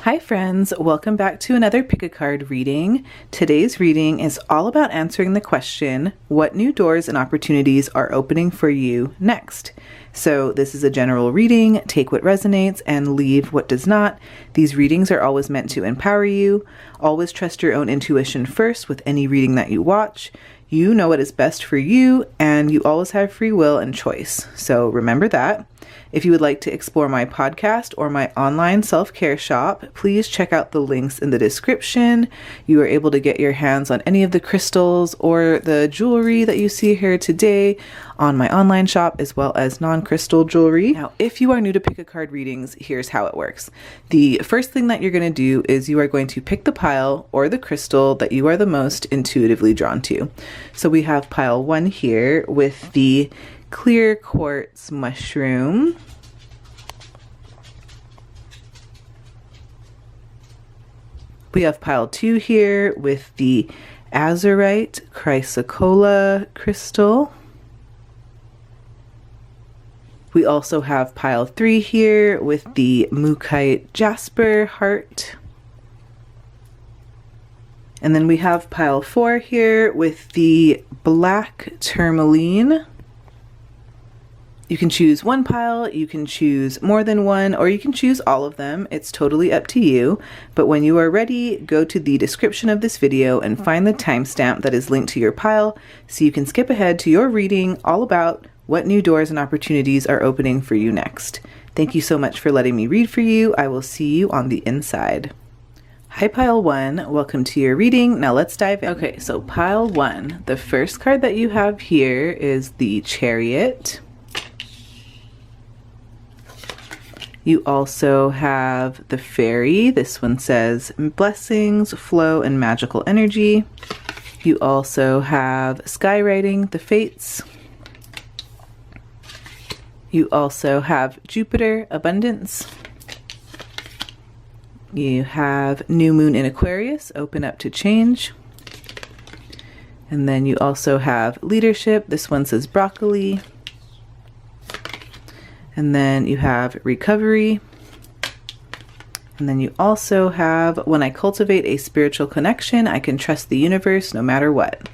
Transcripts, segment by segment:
Hi friends, welcome back to another pick a card reading. Today's reading is all about answering the question, what new doors and opportunities are opening for you next? So this is a general reading, take what resonates and leave what does not. These readings are always meant to empower you. Always trust your own intuition first with any reading that you watch. You know what is best for you and you always have free will and choice. So remember that. If you would like to explore my podcast or my online self-care shop, please check out the links in the description. You are able to get your hands on any of the crystals or the jewelry that you see here today on my online shop, as well as non-crystal jewelry. Now, if you are new to pick a card readings, here's how it works. The first thing that you're going to do is you are going to pick the pile or the crystal that you are the most intuitively drawn to. So we have pile 1 here with the clear quartz mushroom. We have pile 2 here with the Azurite Chrysocolla crystal. We also have pile 3 here with the Mookaite Jasper heart. And then we have pile 4 here with the black tourmaline. You can choose one pile, you can choose more than one, or you can choose all of them. It's totally up to you. But when you are ready, go to the description of this video and find the timestamp that is linked to your pile so you can skip ahead to your reading all about what new doors and opportunities are opening for you next. Thank you so much for letting me read for you. I will see you on the inside. Hi pile 1, welcome to your reading. Now let's dive in. Okay, so pile 1, the first card that you have here is the Chariot. You also have the Fairy. This one says blessings, flow, and magical energy. You also have Skywriting, the Fates. You also have Jupiter, abundance. You have New Moon in Aquarius, open up to change. And then you also have leadership. This one says broccoli. And then you have recovery. And then you also have when I cultivate a spiritual connection, I can trust the universe no matter what.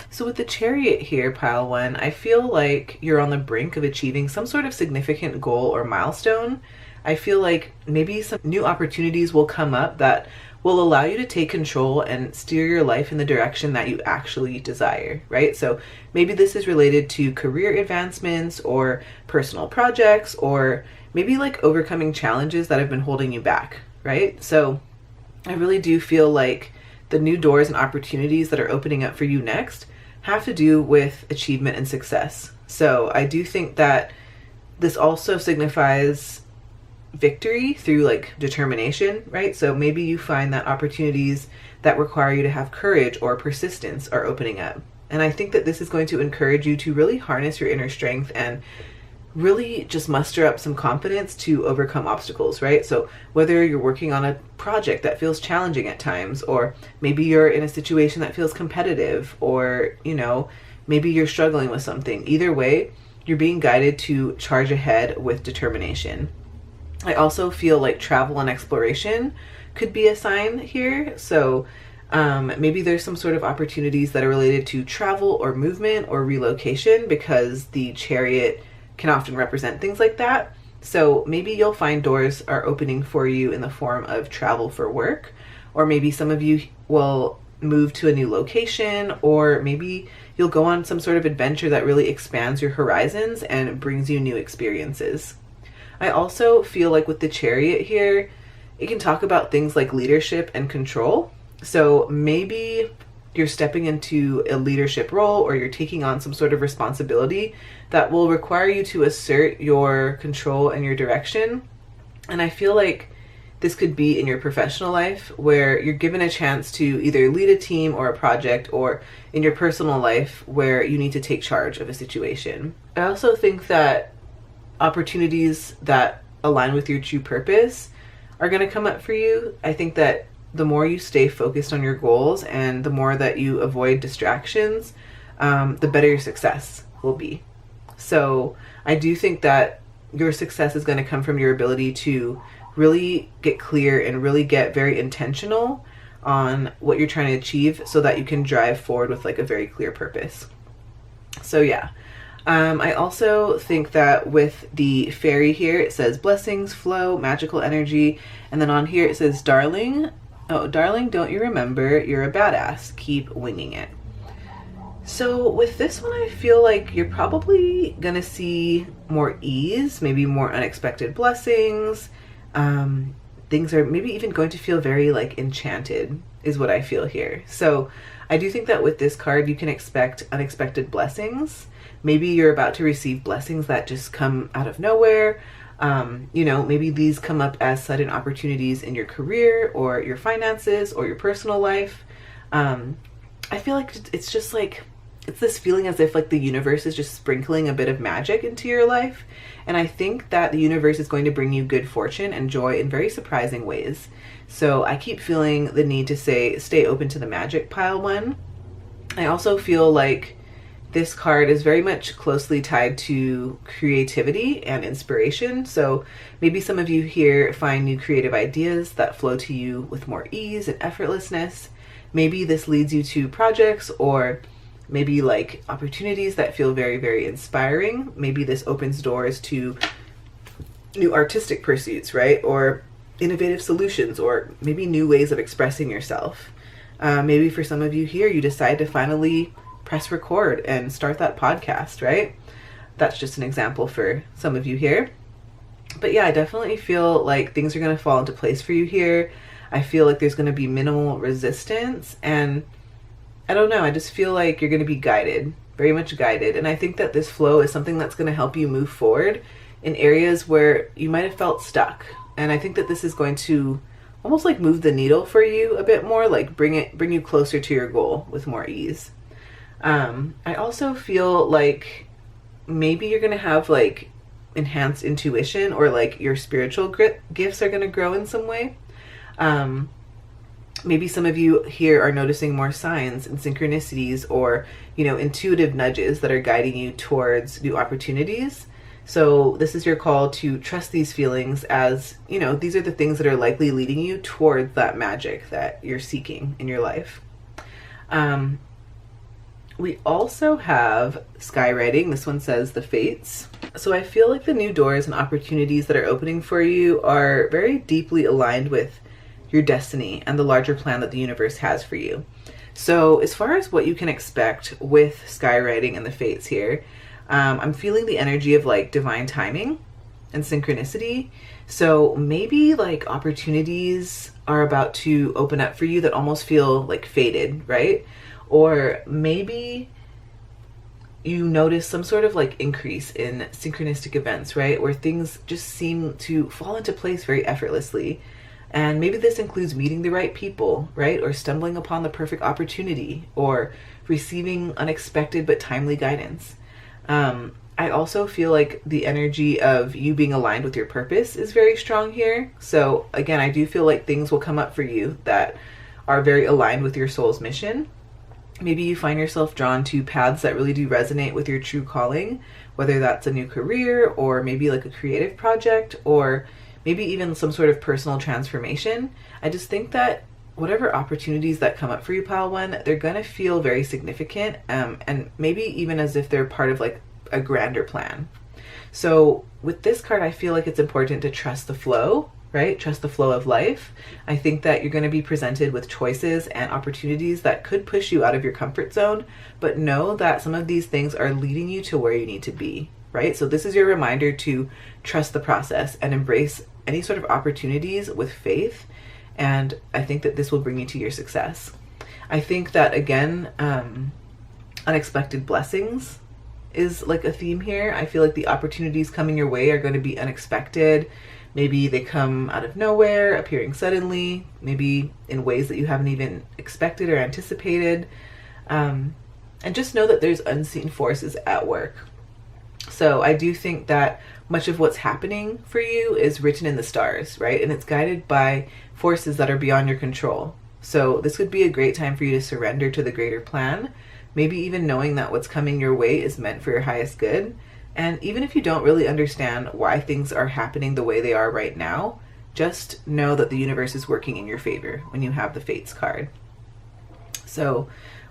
So with the Chariot here, pile 1, I feel like you're on the brink of achieving some sort of significant goal or milestone. I feel like maybe some new opportunities will come up that will allow you to take control and steer your life in the direction that you actually desire, right? So maybe this is related to career advancements or personal projects, or maybe like overcoming challenges that have been holding you back, right? So I really do feel like the new doors and opportunities that are opening up for you next have to do with achievement and success. So I do think that this also signifies victory through like determination, right? So maybe you find that opportunities that require you to have courage or persistence are opening up. And I think that this is going to encourage you to really harness your inner strength and really just muster up some confidence to overcome obstacles, right? So whether you're working on a project that feels challenging at times, or maybe you're in a situation that feels competitive, or, you know, maybe you're struggling with something, either way, you're being guided to charge ahead with determination. I also feel like travel and exploration could be a sign here. So maybe there's some sort of opportunities that are related to travel or movement or relocation, because the Chariot can often represent things like that. So maybe you'll find doors are opening for you in the form of travel for work, or maybe some of you will move to a new location, or maybe you'll go on some sort of adventure that really expands your horizons and brings you new experiences. I also feel like with the Chariot here, it can talk about things like leadership and control. So maybe you're stepping into a leadership role, or you're taking on some sort of responsibility that will require you to assert your control and your direction. And I feel like this could be in your professional life, where you're given a chance to either lead a team or a project, or in your personal life where you need to take charge of a situation. I also think that opportunities that align with your true purpose are going to come up for you. I think that the more you stay focused on your goals and the more that you avoid distractions, the better your success will be. So I do think that your success is going to come from your ability to really get clear and really get very intentional on what you're trying to achieve so that you can drive forward with like a very clear purpose. So yeah. I also think that with the fairy here, it says blessings, flow, magical energy. And then on here it says, darling, oh, darling, don't you remember? You're a badass. Keep winging it. So with this one, I feel like you're probably going to see more ease, maybe more unexpected blessings. Things are maybe even going to feel very like enchanted is what I feel here. So I do think that with this card, you can expect unexpected blessings. Maybe you're about to receive blessings that just come out of nowhere. You know, maybe these come up as sudden opportunities in your career or your finances or your personal life. I feel like it's just like, it's this feeling as if like the universe is just sprinkling a bit of magic into your life. And I think that the universe is going to bring you good fortune and joy in very surprising ways. So I keep feeling the need to say, stay open to the magic, pile one. I also feel like this card is very much closely tied to creativity and inspiration. So maybe some of you here find new creative ideas that flow to you with more ease and effortlessness. Maybe this leads you to projects or maybe like opportunities that feel very, very inspiring. Maybe this opens doors to new artistic pursuits, right? Or innovative solutions, or maybe new ways of expressing yourself. Maybe for some of you here, you decide to finally press record and start that podcast, right? That's just an example for some of you here. But yeah, I definitely feel like things are going to fall into place for you here. I feel like there's going to be minimal resistance, and I don't know, I just feel like you're going to be guided, very much guided. And I think that this flow is something that's going to help you move forward in areas where you might have felt stuck. And I think that this is going to almost like move the needle for you a bit more, like bring you closer to your goal with more ease. I also feel like maybe you're going to have like enhanced intuition, or like your spiritual gifts are going to grow in some way. Maybe some of you here are noticing more signs and synchronicities, or, you know, intuitive nudges that are guiding you towards new opportunities. So this is your call to trust these feelings, as, you know, these are the things that are likely leading you towards that magic that you're seeking in your life. We also have skywriting. This one says the fates. So I feel like the new doors and opportunities that are opening for you are very deeply aligned with your destiny and the larger plan that the universe has for you. So as far as what you can expect with skywriting and the fates here, I'm feeling the energy of like divine timing and synchronicity. So maybe like opportunities are about to open up for you that almost feel like fated, right? Or maybe you notice some sort of like increase in synchronistic events, right? Where things just seem to fall into place very effortlessly. And maybe this includes meeting the right people, right? Or stumbling upon the perfect opportunity, or receiving unexpected but timely guidance. I also feel like the energy of you being aligned with your purpose is very strong here. So again, I do feel like things will come up for you that are very aligned with your soul's mission. Maybe you find yourself drawn to paths that really do resonate with your true calling, whether that's a new career, or maybe like a creative project, or maybe even some sort of personal transformation. I just think that whatever opportunities that come up for you, Pile One, they're going to feel very significant, and maybe even as if they're part of like a grander plan. So with this card, I feel like it's important to trust the flow, right? Trust the flow of life. I think that you're going to be presented with choices and opportunities that could push you out of your comfort zone, but know that some of these things are leading you to where you need to be, right? So this is your reminder to trust the process and embrace any sort of opportunities with faith. And I think that this will bring you to your success. I think that, again, unexpected blessings is like a theme here. I feel like the opportunities coming your way are going to be unexpected. Maybe they come out of nowhere, appearing suddenly, maybe in ways that you haven't even expected or anticipated. And just know that there's unseen forces at work. So I do think that much of what's happening for you is written in the stars, right? And it's guided by forces that are beyond your control. So this would be a great time for you to surrender to the greater plan, maybe even knowing that what's coming your way is meant for your highest good. And even if you don't really understand why things are happening the way they are right now, just know that the universe is working in your favor when you have the Fates card. So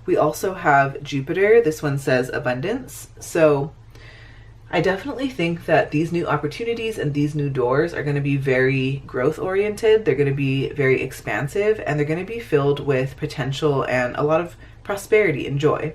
we also have Jupiter. This one says abundance. So I definitely think that these new opportunities and these new doors are going to be very growth oriented. They're going to be very expansive, and they're going to be filled with potential and a lot of prosperity and joy.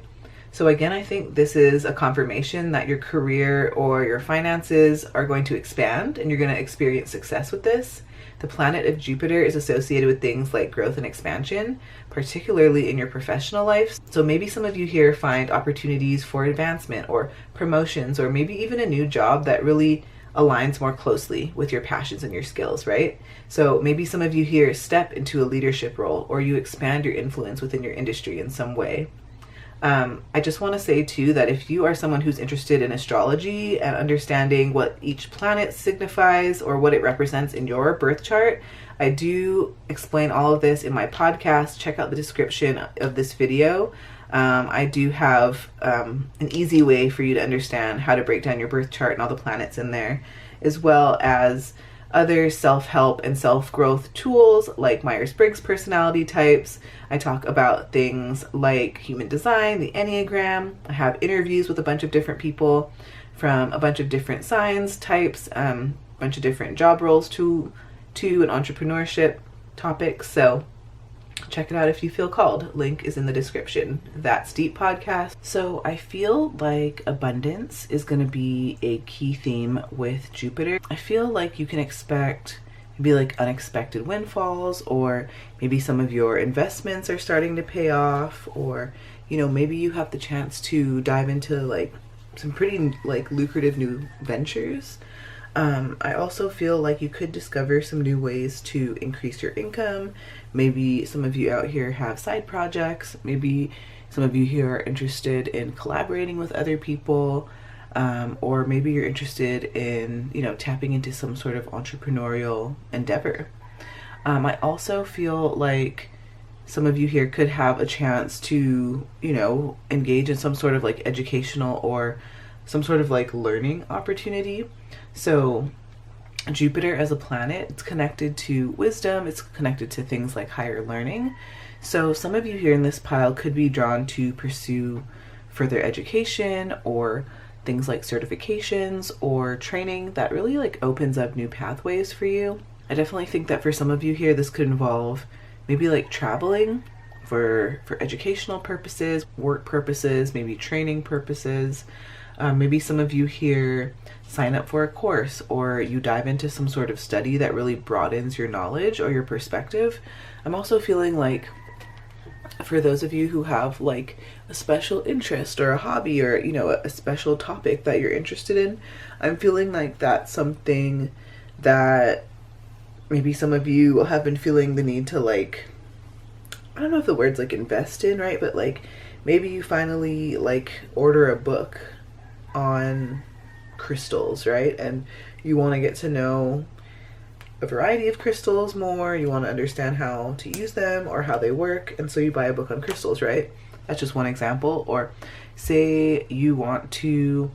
So again, I think this is a confirmation that your career or your finances are going to expand and you're going to experience success with this. The planet of Jupiter is associated with things like growth and expansion, particularly in your professional life. So maybe some of you here find opportunities for advancement or promotions, or maybe even a new job that really aligns more closely with your passions and your skills, right? So maybe some of you here step into a leadership role, or you expand your influence within your industry in some way. I just want to say too that if you are someone who's interested in astrology and understanding what each planet signifies or what it represents in your birth chart, I do explain all of this in my podcast. Check out the description of this video. I do have an easy way for you to understand how to break down your birth chart and all the planets in there, as well as other self-help and self-growth tools like Myers-Briggs personality types. I talk about things like human design, the Enneagram. I have interviews with a bunch of different people from a bunch of different signs, types, a bunch of different job roles to an entrepreneurship topic. So check it out if you feel called. Link is in the description. That's Deep Podcast. So I feel like abundance is going to be a key theme with Jupiter. I feel like you can expect maybe like unexpected windfalls, or maybe some of your investments are starting to pay off, or, you know, maybe you have the chance to dive into like some pretty like lucrative new ventures. I also feel like you could discover some new ways to increase your income. Maybe some of you out here have side projects. Maybe some of you here are interested in collaborating with other people, or maybe you're interested in, you know, tapping into some sort of entrepreneurial endeavor. I also feel like some of you here could have a chance to, you know, engage in some sort of like educational or some sort of like learning opportunity. So Jupiter as a planet, it's connected to wisdom, it's connected to things like higher learning. So some of you here in this pile could be drawn to pursue further education or things like certifications or training that really like opens up new pathways for you. I definitely think that for some of you here, this could involve maybe like traveling for educational purposes, work purposes, maybe training purposes. Maybe some of you here sign up for a course, or you dive into some sort of study that really broadens your knowledge or your perspective. I'm also feeling like for those of you who have like a special interest or a hobby, or, you know, a special topic that you're interested in, I'm feeling like that's something that maybe some of you have been feeling the need to like, I don't know if the word's like invest in, right? But like maybe you finally like order a book on crystals, right? And you want to get to know a variety of crystals more. You want to understand how to use them or how they work. And so you buy a book on crystals, right? That's just one example. Or say you want to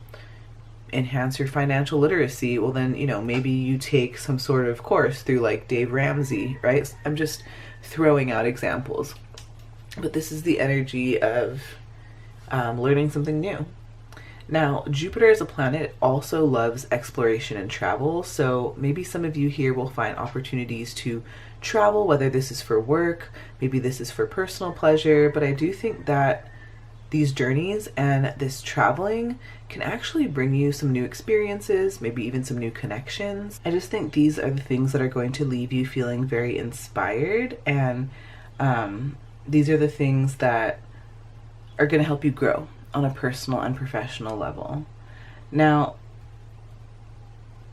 enhance your financial literacy. Well, then, you know, maybe you take some sort of course through like Dave Ramsey, right? I'm just throwing out examples. But this is the energy of learning something new. Now, Jupiter as a planet also loves exploration and travel, so maybe some of you here will find opportunities to travel, whether this is for work, maybe this is for personal pleasure, but I do think that these journeys and this traveling can actually bring you some new experiences, maybe even some new connections. I just think these are the things that are going to leave you feeling very inspired, and these are the things that are going to help you grow on a personal and professional level. Now,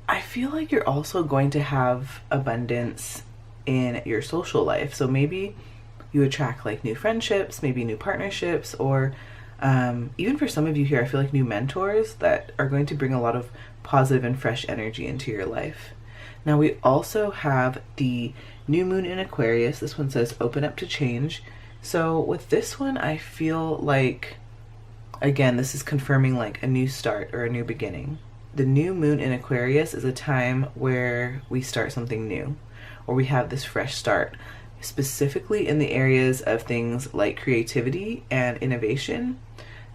I feel like you're also going to have abundance in your social life. So maybe you attract like new friendships, maybe new partnerships, or even for some of you here, I feel like new mentors that are going to bring a lot of positive and fresh energy into your life. Now, we also have the new moon in Aquarius. This one says open up to change. So with this one, I feel like, again, this is confirming like a new start or a new beginning. The new moon in Aquarius is a time where we start something new, or we have this fresh start, specifically in the areas of things like creativity and innovation.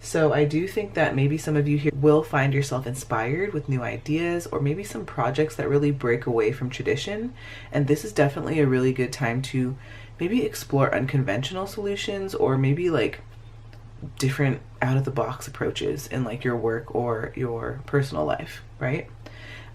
So I do think that maybe some of you here will find yourself inspired with new ideas, or maybe some projects that really break away from tradition. And this is definitely a really good time to maybe explore unconventional solutions, or maybe like different out of the box approaches in like your work or your personal life, right?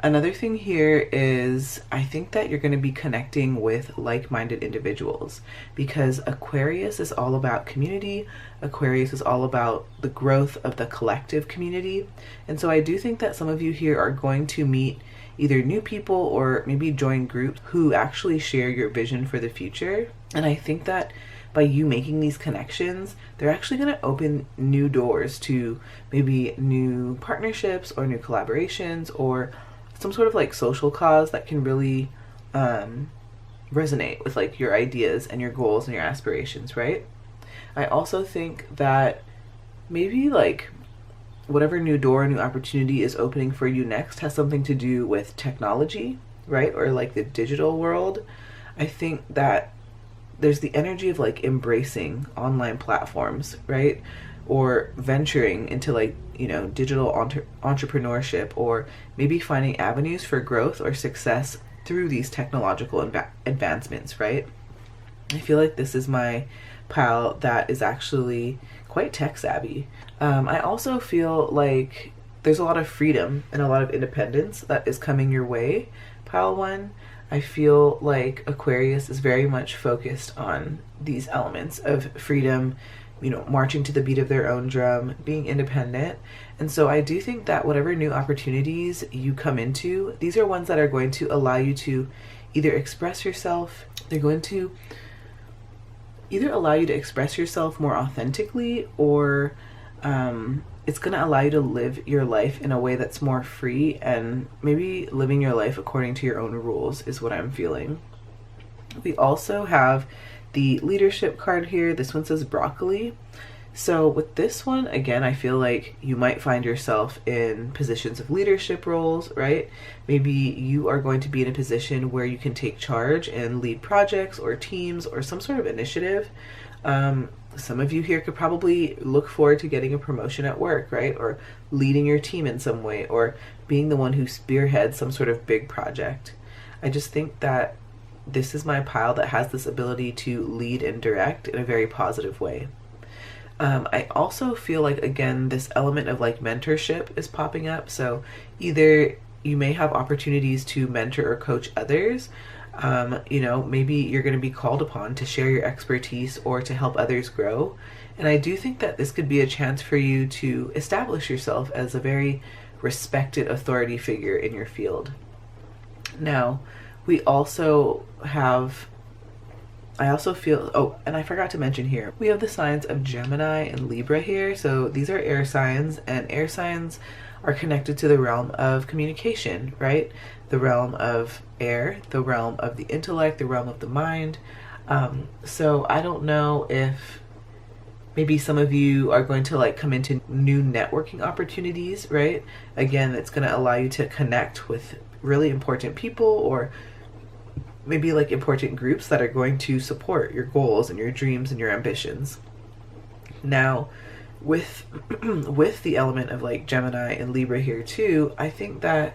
Another thing here is I think that you're going to be connecting with like-minded individuals, because Aquarius is all about community. Aquarius is all about the growth of the collective community. And so I do think that some of you here are going to meet either new people or maybe join groups who actually share your vision for the future. And I think that by you making these connections, they're actually going to open new doors to maybe new partnerships or new collaborations, or some sort of like social cause that can really resonate with like your ideas and your goals and your aspirations, right? I also think that maybe like whatever new door, new opportunity is opening for you next has something to do with technology, right? Or like the digital world. I think that there's the energy of like embracing online platforms, right? Or venturing into like, digital entrepreneurship, or maybe finding avenues for growth or success through these technological advancements, right? I feel like this is my pile that is actually quite tech savvy. I also feel like there's a lot of freedom and a lot of independence that is coming your way, pile 1. I feel like Aquarius is very much focused on these elements of freedom, marching to the beat of their own drum, being independent. And so I do think that whatever new opportunities you come into, these are ones that are going to allow you to either express yourself, they're going to either allow you to express yourself more authentically, or it's going to allow you to live your life in a way that's more free, and maybe living your life according to your own rules is what I'm feeling. We also have the leadership card here. This one says broccoli. So with this one, again, I feel like you might find yourself in positions of leadership roles, right? Maybe you are going to be in a position where you can take charge and lead projects or teams or some sort of initiative. Some of you here could probably look forward to getting a promotion at work, right? Or leading your team in some way, or being the one who spearheads some sort of big project. I just think that this is my pile that has this ability to lead and direct in a very positive way. I also feel like, again, this element of like mentorship is popping up. So either you may have opportunities to mentor or coach others. Maybe you're going to be called upon to share your expertise or to help others grow. And I do think that this could be a chance for you to establish yourself as a very respected authority figure in your field. Now, we also have, I also feel, and I forgot to mention here, we have the signs of Gemini and Libra here. So these are air signs, and air signs are connected to the realm of communication, right? The realm of air, the realm of the intellect, the realm of the mind. So I don't know if maybe some of you are going to like come into new networking opportunities, right? Again, it's going to allow you to connect with really important people, or maybe like important groups that are going to support your goals and your dreams and your ambitions. Now, with the element of like Gemini and Libra here too, I think that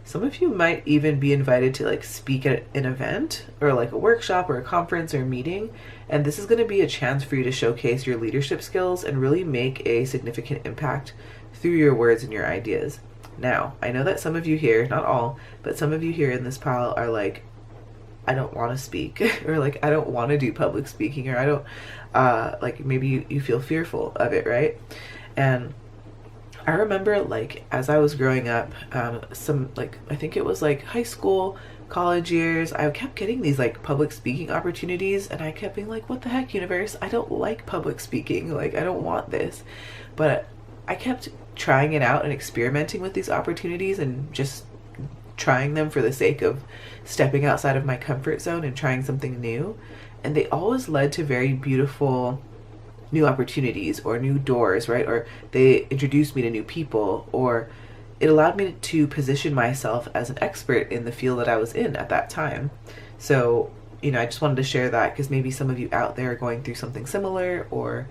some of you might even be invited to like speak at an event or like a workshop or a conference or a meeting. And this is going to be a chance for you to showcase your leadership skills and really make a significant impact through your words and your ideas. Now, I know that some of you here, not all, but some of you here in this pile are like, I don't want to speak, or like, I don't want to do public speaking, or I don't, like maybe you feel fearful of it, right? And I remember like, as I was growing up, some like, I think it was like high school, college years, I kept getting these like public speaking opportunities, and I kept being like, what the heck, universe? I don't like public speaking. Like, I don't want this. But I kept trying it out and experimenting with these opportunities and just trying them for the sake of stepping outside of my comfort zone and trying something new. And they always led to very beautiful new opportunities or new doors, right? Or they introduced me to new people, or it allowed me to position myself as an expert in the field that I was in at that time. So, you know, I just wanted to share that because maybe some of you out there are going through something similar, or,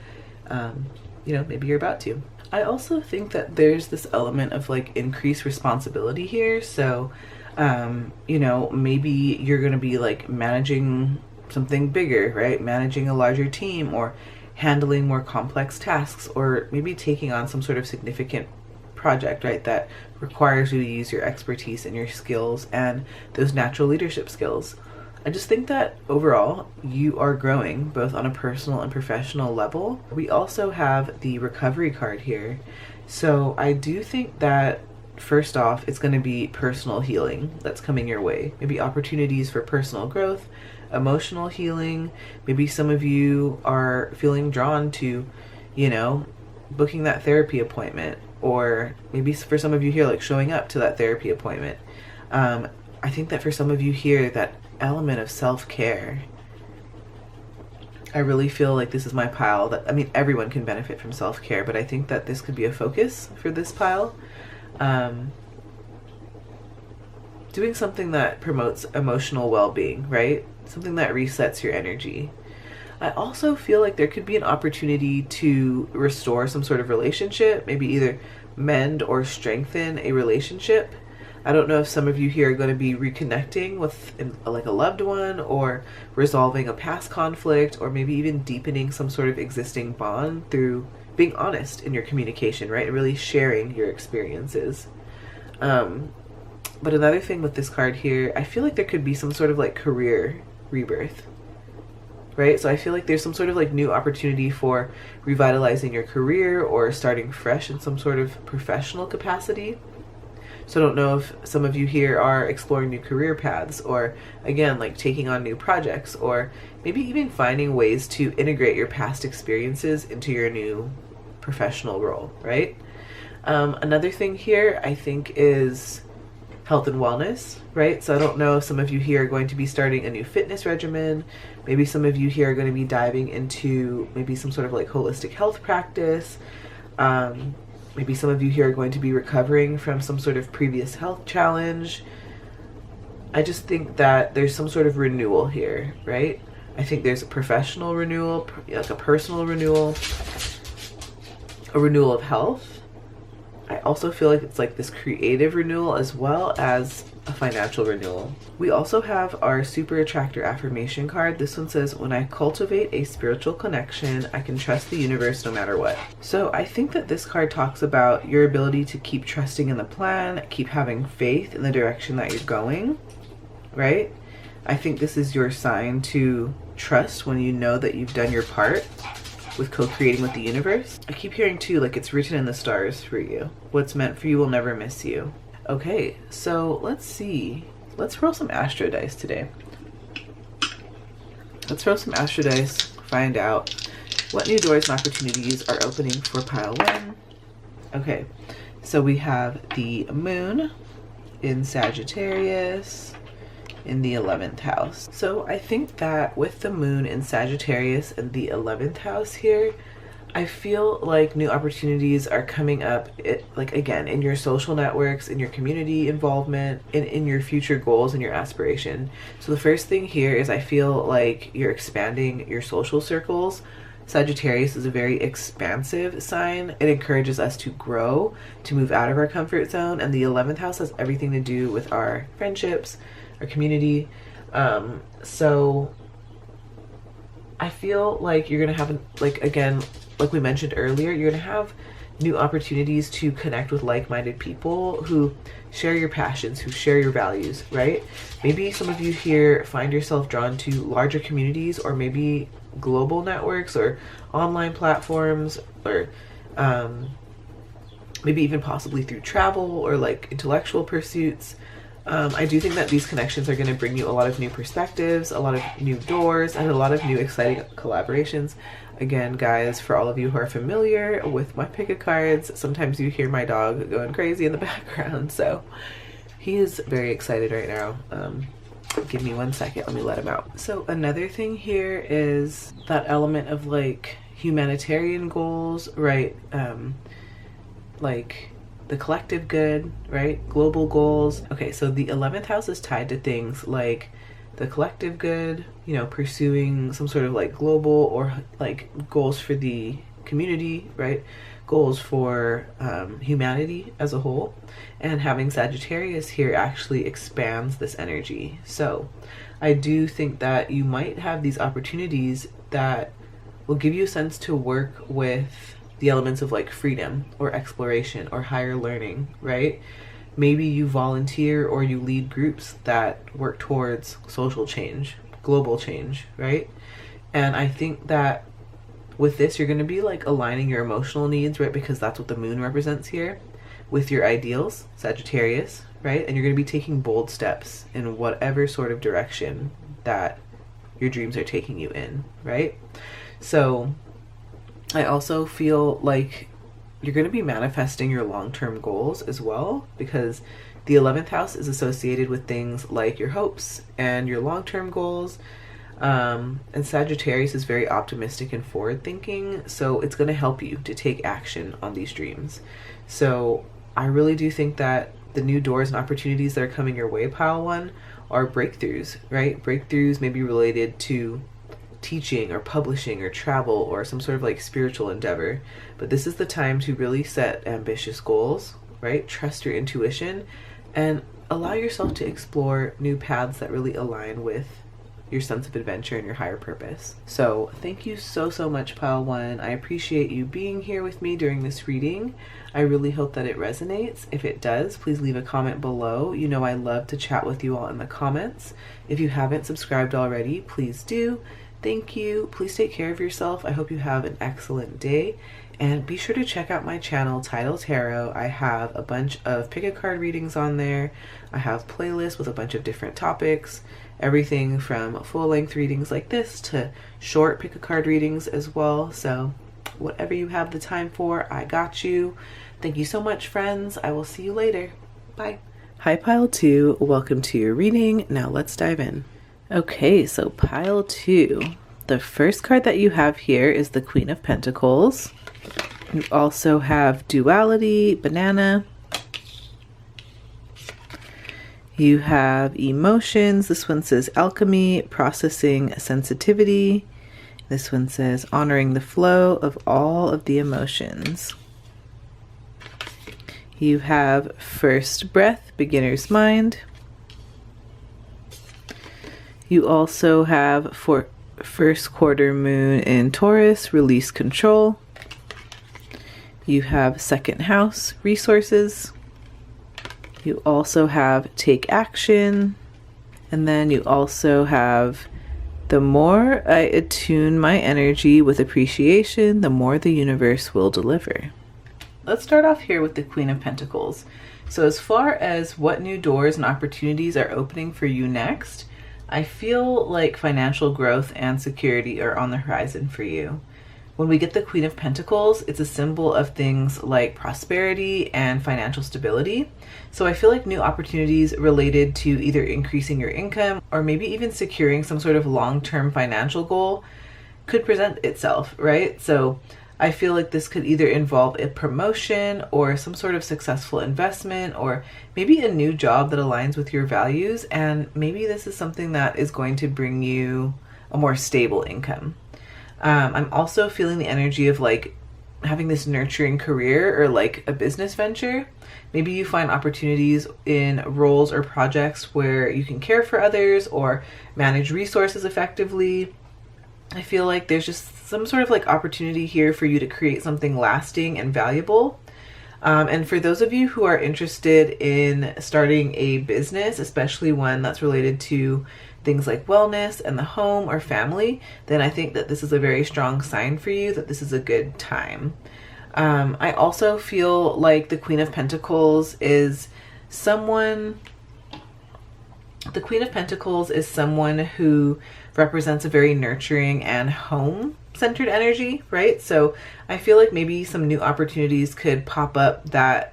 you know, maybe you're about to. I also think that there's this element of like increased responsibility here. So, you know, maybe you're going to be like managing something bigger, right? Managing a larger team, or handling more complex tasks, or maybe taking on some sort of significant project, right, that requires you to use your expertise and your skills and those natural leadership skills. I just think that overall you are growing both on a personal and professional level. We also have the recovery card here. So I do think that first off, it's going to be personal healing that's coming your way. Maybe opportunities for personal growth, emotional healing. Maybe some of you are feeling drawn to, you know, booking that therapy appointment, or maybe for some of you here, like showing up to that therapy appointment. I think that for some of you here, that element of self-care, I really feel like this is my pile that, I mean, everyone can benefit from self-care, but I think that this could be a focus for this pile. Doing something that promotes emotional well-being, right? Something that resets your energy. I also feel like there could be an opportunity to restore some sort of relationship, maybe either mend or strengthen a relationship. I don't know if some of you here are going to be reconnecting with like a loved one, or resolving a past conflict, or maybe even deepening some sort of existing bond through being honest in your communication, right? And really sharing your experiences. But another thing with this card here, I feel like there could be some sort of like career rebirth, right? So I feel like there's some sort of like new opportunity for revitalizing your career or starting fresh in some sort of professional capacity. So I don't know if some of you here are exploring new career paths, or again, like taking on new projects, or maybe even finding ways to integrate your past experiences into your new professional role, right? Another thing here I think is health and wellness, right? So I don't know if some of you here are going to be starting a new fitness regimen. Maybe some of you here are going to be diving into maybe some sort of like holistic health practice. Maybe some of you here are going to be recovering from some sort of previous health challenge. I just think that there's some sort of renewal here, right? I think there's a professional renewal, like a personal renewal, a renewal of health. I also feel like it's like this creative renewal as well as a financial renewal. We also have our super attractor affirmation card. This one says, when I cultivate a spiritual connection, I can trust the universe no matter what. So I think that this card talks about your ability to keep trusting in the plan, keep having faith in the direction that you're going, right? I think this is your sign to trust when you know that you've done your part with co-creating with the universe. I keep hearing too, like it's written in the stars for you. What's meant for you will never miss you. Okay, so let's see. Let's roll some astro dice today. Let's roll some astro dice, find out what new doors and opportunities are opening for pile 1. Okay, so we have the moon in Sagittarius in the 11th house. So I think that with the moon in Sagittarius and the 11th house here, I feel like new opportunities are coming up, like again, in your social networks, in your community involvement, in your future goals and your aspiration. So the first thing here is I feel like you're expanding your social circles. Sagittarius is a very expansive sign. It encourages us to grow, to move out of our comfort zone. And the 11th house has everything to do with our friendships, our community. So I feel like you're going to have, like, again, like we mentioned earlier, you're going to have new opportunities to connect with like-minded people who share your passions, who share your values, right? Maybe some of you here find yourself drawn to larger communities, or maybe global networks or online platforms, or maybe even possibly through travel or like intellectual pursuits. I do think that these connections are going to bring you a lot of new perspectives, a lot of new doors, and a lot of new exciting collaborations. Again, guys, for all of you who are familiar with my pick of cards, sometimes you hear my dog going crazy in the background, so he is very excited right now. Give me 1 second, let me let him out. So another thing here is that element of like humanitarian goals, right? Like the collective good, right? Global goals. Okay, so the 11th house is tied to things like the collective good, you know, pursuing some sort of like global or like goals for the community, right? Goals for humanity as a whole. And having Sagittarius here actually expands this energy. So I do think that you might have these opportunities that will give you a sense to work with the elements of like freedom or exploration or higher learning, right? Maybe you volunteer or you lead groups that work towards social change, global change, right? And I think that with this, you're going to be like aligning your emotional needs, right? Because that's what the moon represents here, with your ideals, Sagittarius, right? And you're going to be taking bold steps in whatever sort of direction that your dreams are taking you in, right? So I also feel like you're going to be manifesting your long-term goals as well, because the 11th house is associated with things like your hopes and your long-term goals. And Sagittarius is very optimistic and forward-thinking, so it's going to help you to take action on these dreams. So I really do think that the new doors and opportunities that are coming your way, pile one, are breakthroughs, right? Breakthroughs may be related to teaching or publishing or travel or some sort of like spiritual endeavor. But this is the time to really set ambitious goals, right? Trust your intuition and allow yourself to explore new paths that really align with your sense of adventure and your higher purpose. So thank you so much, pile one. I appreciate you being here with me during this reading. I really hope that it resonates. If it does, please leave a comment below. You know I love to chat with you all in the comments. If you haven't subscribed already, please do. Thank you. Please take care of yourself. I hope you have an excellent day. And be sure to check out my channel, Tidal Tarot. I have a bunch of pick a card readings on there. I have playlists with a bunch of different topics. Everything from full-length readings like this to short pick a card readings as well. So whatever you have the time for, I got you. Thank you so much, friends. I will see you later. Bye. Hi, pile two. Welcome to your reading. Now let's dive in. Okay, so pile two. The first card that you have here is the Queen of Pentacles. You also have duality, banana. You have emotions. This one says alchemy, processing sensitivity. This one says honoring the flow of all of the emotions. You have first breath, beginner's mind. You also have for first quarter moon in Taurus, release control. You have second house, resources. You also have take action. And then you also have the more I attune my energy with appreciation, the more the universe will deliver. Let's start off here with the Queen of Pentacles. So as far as what new doors and opportunities are opening for you next, I feel like financial growth and security are on the horizon for you. When we get the Queen of Pentacles, it's a symbol of things like prosperity and financial stability. So I feel like new opportunities related to either increasing your income or maybe even securing some sort of long-term financial goal could present itself, right? So I feel like this could either involve a promotion or some sort of successful investment or maybe a new job that aligns with your values. And maybe this is something that is going to bring you a more stable income. I'm also feeling the energy of like having this nurturing career or like a business venture. Maybe you find opportunities in roles or projects where you can care for others or manage resources effectively. I feel like there's just some sort of like opportunity here for you to create something lasting and valuable. And for those of you who are interested in starting a business, especially one that's related to things like wellness and the home or family, then I think that this is a very strong sign for you that this is a good time. I also feel like the Queen of Pentacles is someone who represents a very nurturing and home-centered energy, right? So I feel like maybe some new opportunities could pop up that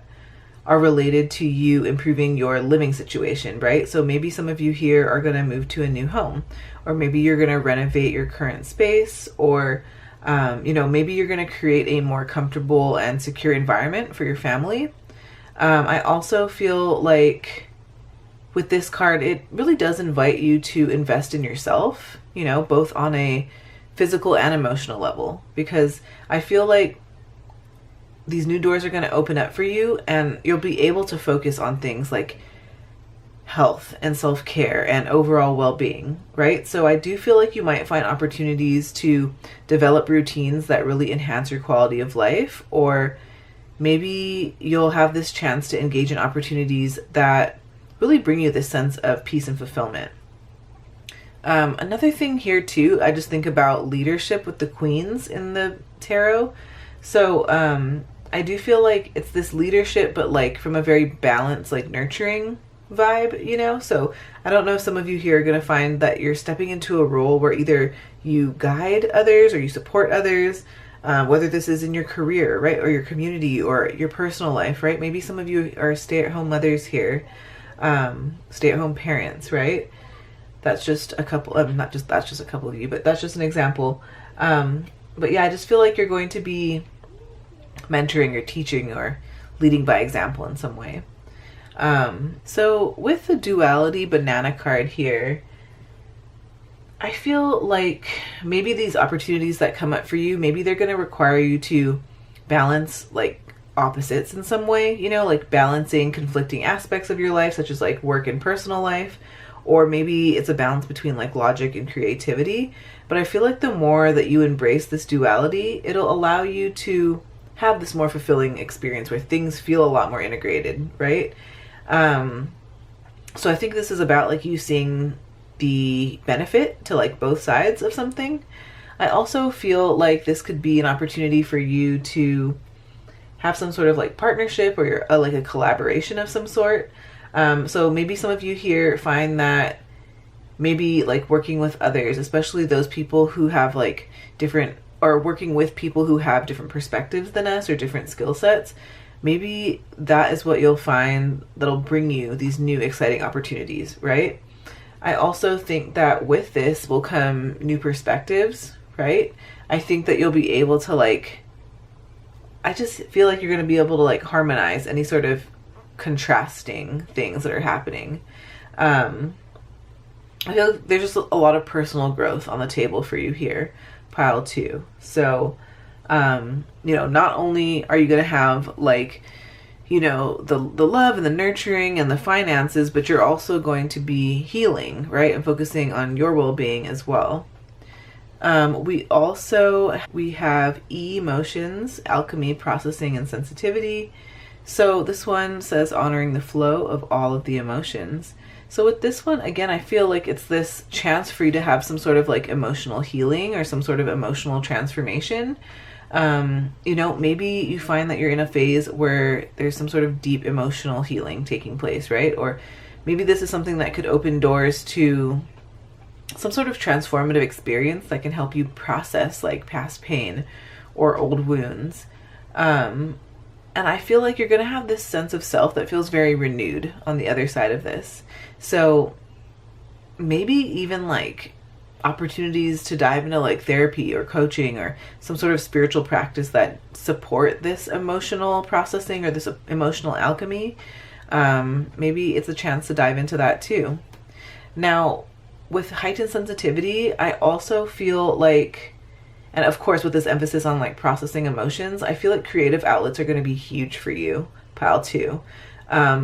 are related to you improving your living situation, right? So maybe some of you here are going to move to a new home, or maybe you're going to renovate your current space, or maybe you're going to create a more comfortable and secure environment for your family. I also feel like with this card, it really does invite you to invest in yourself, you know, both on a physical and emotional level, because I feel like these new doors are going to open up for you and you'll be able to focus on things like health and self-care and overall well-being, right? So I do feel like you might find opportunities to develop routines that really enhance your quality of life, or maybe you'll have this chance to engage in opportunities that really bring you this sense of peace and fulfillment. Another thing here too, I just think about leadership with the queens in the tarot. So I do feel like it's this leadership, but like from a very balanced, like nurturing vibe, you know? So I don't know if some of you here are going to find that you're stepping into a role where either you guide others or you support others, whether this is in your career, right? Or your community or your personal life, right? Maybe some of you are stay-at-home mothers here, stay-at-home parents, right? That's just a couple of, that's just a couple of you, but that's just an example. But yeah, I just feel like you're going to be mentoring or teaching or leading by example in some way. So with the duality banana card here, I feel like maybe these opportunities that come up for you, maybe they're going to require you to balance like opposites in some way, you know, like balancing conflicting aspects of your life, such as like work and personal life, or maybe it's a balance between like logic and creativity. But I feel like the more that you embrace this duality, it'll allow you to have this more fulfilling experience where things feel a lot more integrated, right? So I think this is about like you seeing the benefit to like both sides of something. I also feel like this could be an opportunity for you to have some sort of like partnership or like a collaboration of some sort. So maybe some of you here find that maybe like working with others, especially those people who have like different, or working with people who have different perspectives than us or different skill sets, maybe that is what you'll find that'll bring you these new exciting opportunities, right? I also think that with this will come new perspectives, right? I think that you'll be able to like, I just feel like you're going to be able to like harmonize any sort of contrasting things that are happening. I feel like there's just a lot of personal growth on the table for you here, pile 2. So, you know, not only are you going to have like, you know, the love and the nurturing and the finances, but you're also going to be healing, right? And focusing on your well-being as well. We have emotions, alchemy, processing, and sensitivity. So this one says honoring the flow of all of the emotions. So with this one, again, I feel like it's this chance for you to have some sort of like emotional healing or some sort of emotional transformation. You know, maybe you find that you're in a phase where there's some sort of deep emotional healing taking place, right? Or maybe this is something that could open doors to some sort of transformative experience that can help you process like past pain or old wounds. And I feel like you're going to have this sense of self that feels very renewed on the other side of this. So maybe even like opportunities to dive into like therapy or coaching or some sort of spiritual practice that support this emotional processing or this emotional alchemy. Maybe it's a chance to dive into that too. Now, with heightened sensitivity, I also feel like, and of course with this emphasis on like processing emotions, I feel like creative outlets are going to be huge for you, pile 2.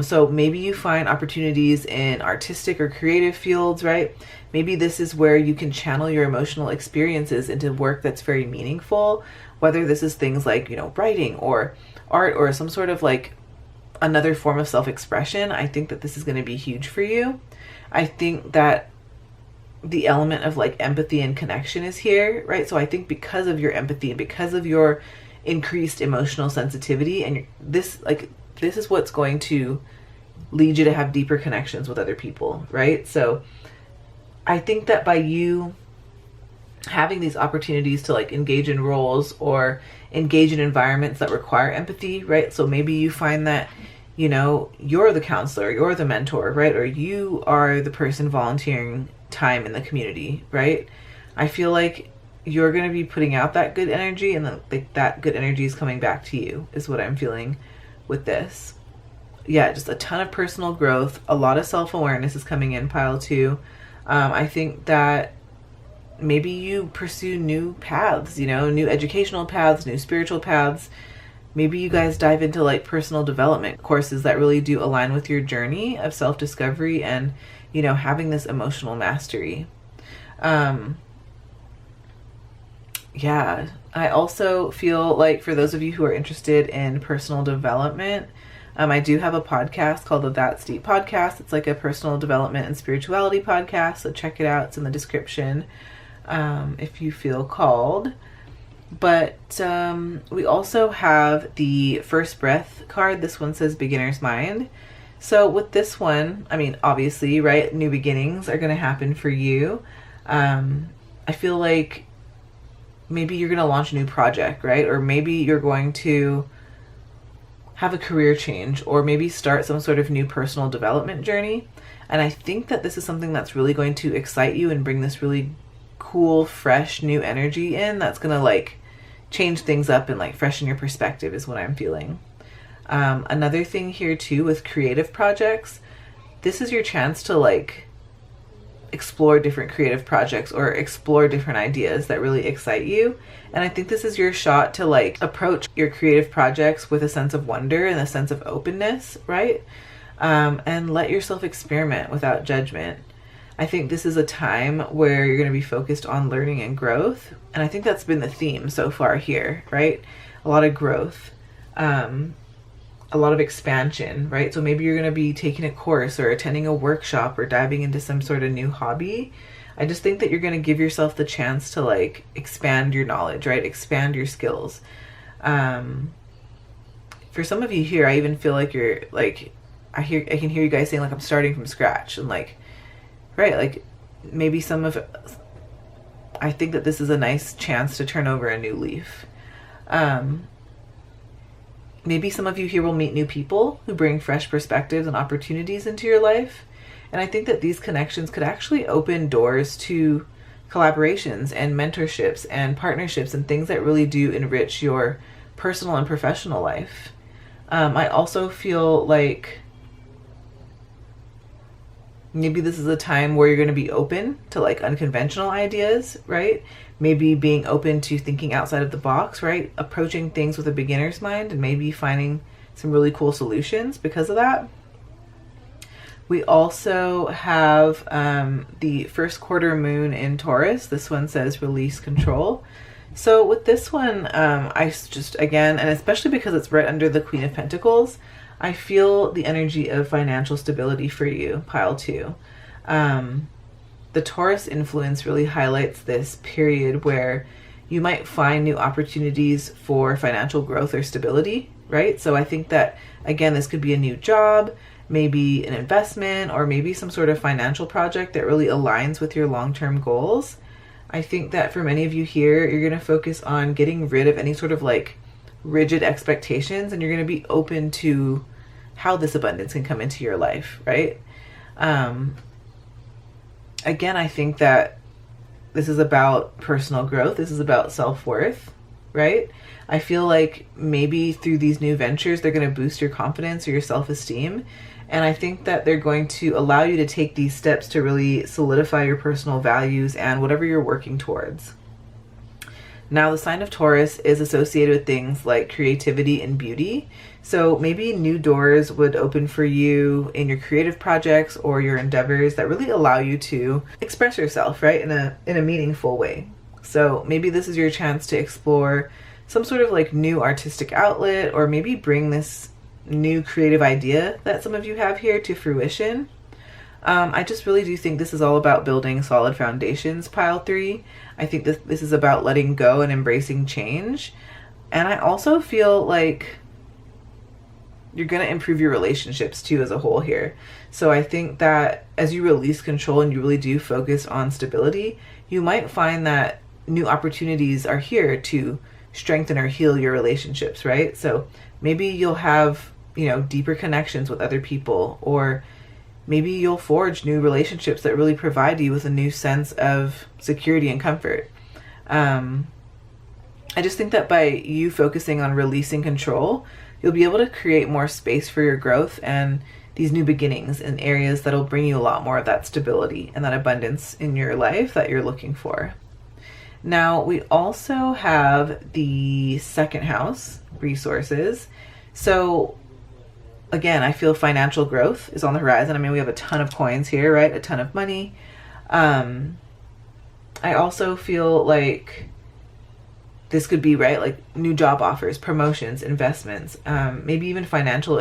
So maybe you find opportunities in artistic or creative fields, right? Maybe this is where you can channel your emotional experiences into work that's very meaningful, whether this is things like, you know, writing or art or some sort of like another form of self-expression. I think that this is going to be huge for you. I think that the element of like empathy and connection is here, right? So I think because of your empathy and because of your increased emotional sensitivity and this is what's going to lead you to have deeper connections with other people, right? So I think that by you having these opportunities to like engage in roles or engage in environments that require empathy, right? So maybe you find that, you know, you're the counselor, you're the mentor, right? Or you are the person volunteering time in the community, right? I feel like you're going to be putting out that good energy, and that good energy is coming back to you, is what I'm feeling with this. yeah, just a ton of personal growth. A lot of self-awareness is coming in, pile 2. I think that maybe you pursue new paths, you know, new educational paths, new spiritual paths. Maybe you guys dive into like personal development courses that really do align with your journey of self-discovery and, you know, having this emotional mastery. Yeah, I also feel like for those of you who are interested in personal development, I do have a podcast called the That's Deep Podcast. It's like a personal development and spirituality podcast, so check it out. It's in the description if you feel called. But we also have the First Breath card. This one says Beginner's Mind. So with this one, I mean, obviously, right, new beginnings are going to happen for you. I feel like maybe you're going to launch a new project, right? Or maybe you're going to have a career change, or maybe start some sort of new personal development journey. And I think that this is something that's really going to excite you and bring this really cool, fresh, new energy in that's going to like change things up and like freshen your perspective is what I'm feeling. Another thing here too with creative projects, this is your chance to like explore different creative projects or explore different ideas that really excite you. And I think this is your shot to like approach your creative projects with a sense of wonder and a sense of openness, right? And let yourself experiment without judgment. I think this is a time where you're going to be focused on learning and growth. And I think that's been the theme so far here, right? A lot of growth, a lot of expansion, right? So maybe you're going to be taking a course or attending a workshop or diving into some sort of new hobby. I just think that you're going to give yourself the chance to like expand your knowledge, right? Expand your skills. For some of you here, I even feel like you're like, I can hear you guys saying like, I'm starting from scratch, and like, right, like maybe I think that this is a nice chance to turn over a new leaf. Maybe some of you here will meet new people who bring fresh perspectives and opportunities into your life. And I think that these connections could actually open doors to collaborations and mentorships and partnerships and things that really do enrich your personal and professional life. I also feel like maybe this is a time where you're going to be open to like unconventional ideas, right? Maybe being open to thinking outside of the box, right? Approaching things with a beginner's mind and maybe finding some really cool solutions because of that. We also have the first quarter moon in Taurus. This one says release control. So with this one, I just, again, and especially because it's right under the Queen of Pentacles, I feel the energy of financial stability for you, pile 2. The Taurus influence really highlights this period where you might find new opportunities for financial growth or stability, right? So I think that, again, this could be a new job, maybe an investment, or maybe some sort of financial project that really aligns with your long-term goals. I think that for many of you here, you're going to focus on getting rid of any sort of like rigid expectations, and you're going to be open to how this abundance can come into your life, right? Again, I think that this is about personal growth. This is about self-worth, right? I feel like maybe through these new ventures, they're going to boost your confidence or your self-esteem. And I think that they're going to allow you to take these steps to really solidify your personal values and whatever you're working towards. Now, the sign of Taurus is associated with things like creativity and beauty. So maybe new doors would open for you in your creative projects or your endeavors that really allow you to express yourself, right, in a meaningful way. So maybe this is your chance to explore some sort of like new artistic outlet, or maybe bring this new creative idea that some of you have here to fruition. I just really do think this is all about building solid foundations, pile 3. I think this is about letting go and embracing change. And I also feel like you're going to improve your relationships too as a whole here. So I think that as you release control and you really do focus on stability, you might find that new opportunities are here to strengthen or heal your relationships, right? So maybe you'll have, deeper connections with other people, or maybe you'll forge new relationships that really provide you with a new sense of security and comfort. I just think that by you focusing on releasing control, you'll be able to create more space for your growth and these new beginnings in areas that'll bring you a lot more of that stability and that abundance in your life that you're looking for. Now, we also have the second house, resources. So again, I feel financial growth is on the horizon. I mean, we have a ton of coins here, right? A ton of money. I also feel like this could be, right, like new job offers, promotions, investments, maybe even financial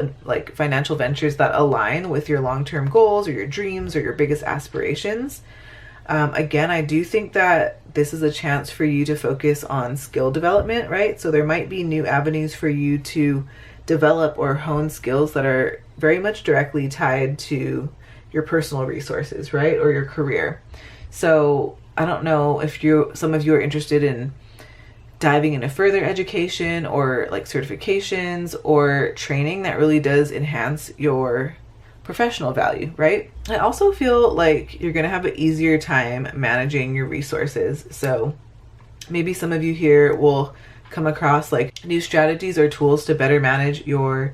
ventures that align with your long-term goals or your dreams or your biggest aspirations. Again, I do think that this is a chance for you to focus on skill development, right? So there might be new avenues for you to develop or hone skills that are very much directly tied to your personal resources, right? Or your career. So I don't know if some of you are interested in diving into further education or like certifications or training that really does enhance your professional value, right? I also feel like you're going to have an easier time managing your resources. So maybe some of you here will come across like new strategies or tools to better manage your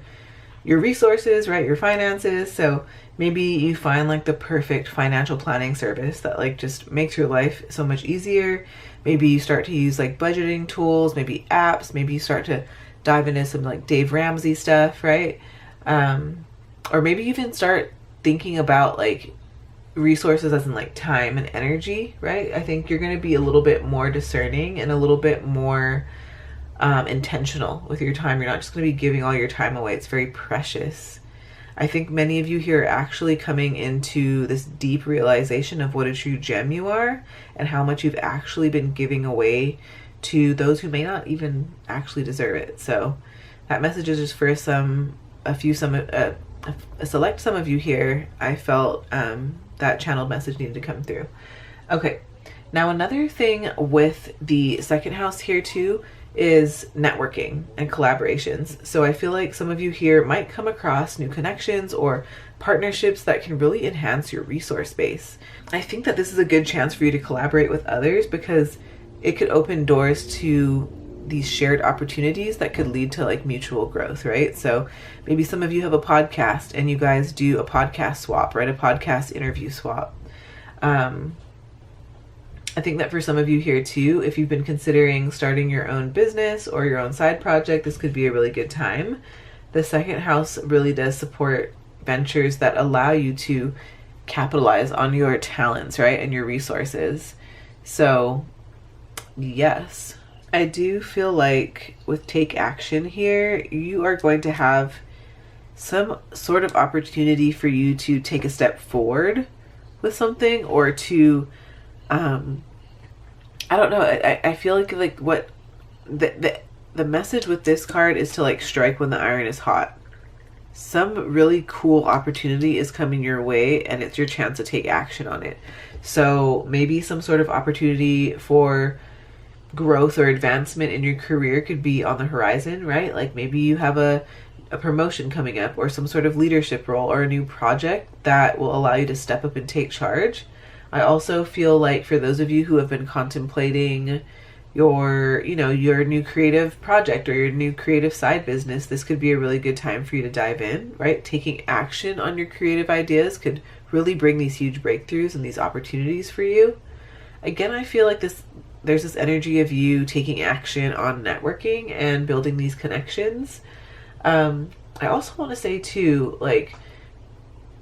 resources, right? Your finances. So maybe you find like the perfect financial planning service that like just makes your life so much easier. Maybe you start to use like budgeting tools, maybe apps, maybe you start to dive into some like Dave Ramsey stuff, right? Or maybe you even start thinking about like resources as in like time and energy, right? I think you're going to be a little bit more discerning and a little bit more intentional with your time. You're not just going to be giving all your time away. It's very precious. I think many of you here are actually coming into this deep realization of what a true gem you are and how much you've actually been giving away to those who may not even actually deserve it. So that message is just for a select some of you here. I felt that channeled message needed to come through. Okay, now another thing with the second house here too is networking and collaborations. So I feel like some of you here might come across new connections or partnerships that can really enhance your resource base. I think that this is a good chance for you to collaborate with others because it could open doors to these shared opportunities that could lead to like mutual growth, right? So maybe some of you have a podcast and you guys do a podcast swap, right? A podcast interview swap. I think that for some of you here too, if you've been considering starting your own business or your own side project, this could be a really good time. The second house really does support ventures that allow you to capitalize on your talents, right? And your resources. So yes, I do feel like with take action here, you are going to have some sort of opportunity for you to take a step forward with something or to I don't know. I feel like what the message with this card is to like strike when the iron is hot. Some really cool opportunity is coming your way and it's your chance to take action on it. So maybe some sort of opportunity for growth or advancement in your career could be on the horizon, right? Like maybe you have a promotion coming up or some sort of leadership role or a new project that will allow you to step up and take charge. I also feel like for those of you who have been contemplating your new creative project or your new creative side business, this could be a really good time for you to dive in, right? Taking action on your creative ideas could really bring these huge breakthroughs and these opportunities for you. Again, I feel like there's this energy of you taking action on networking and building these connections. I also want to say too, like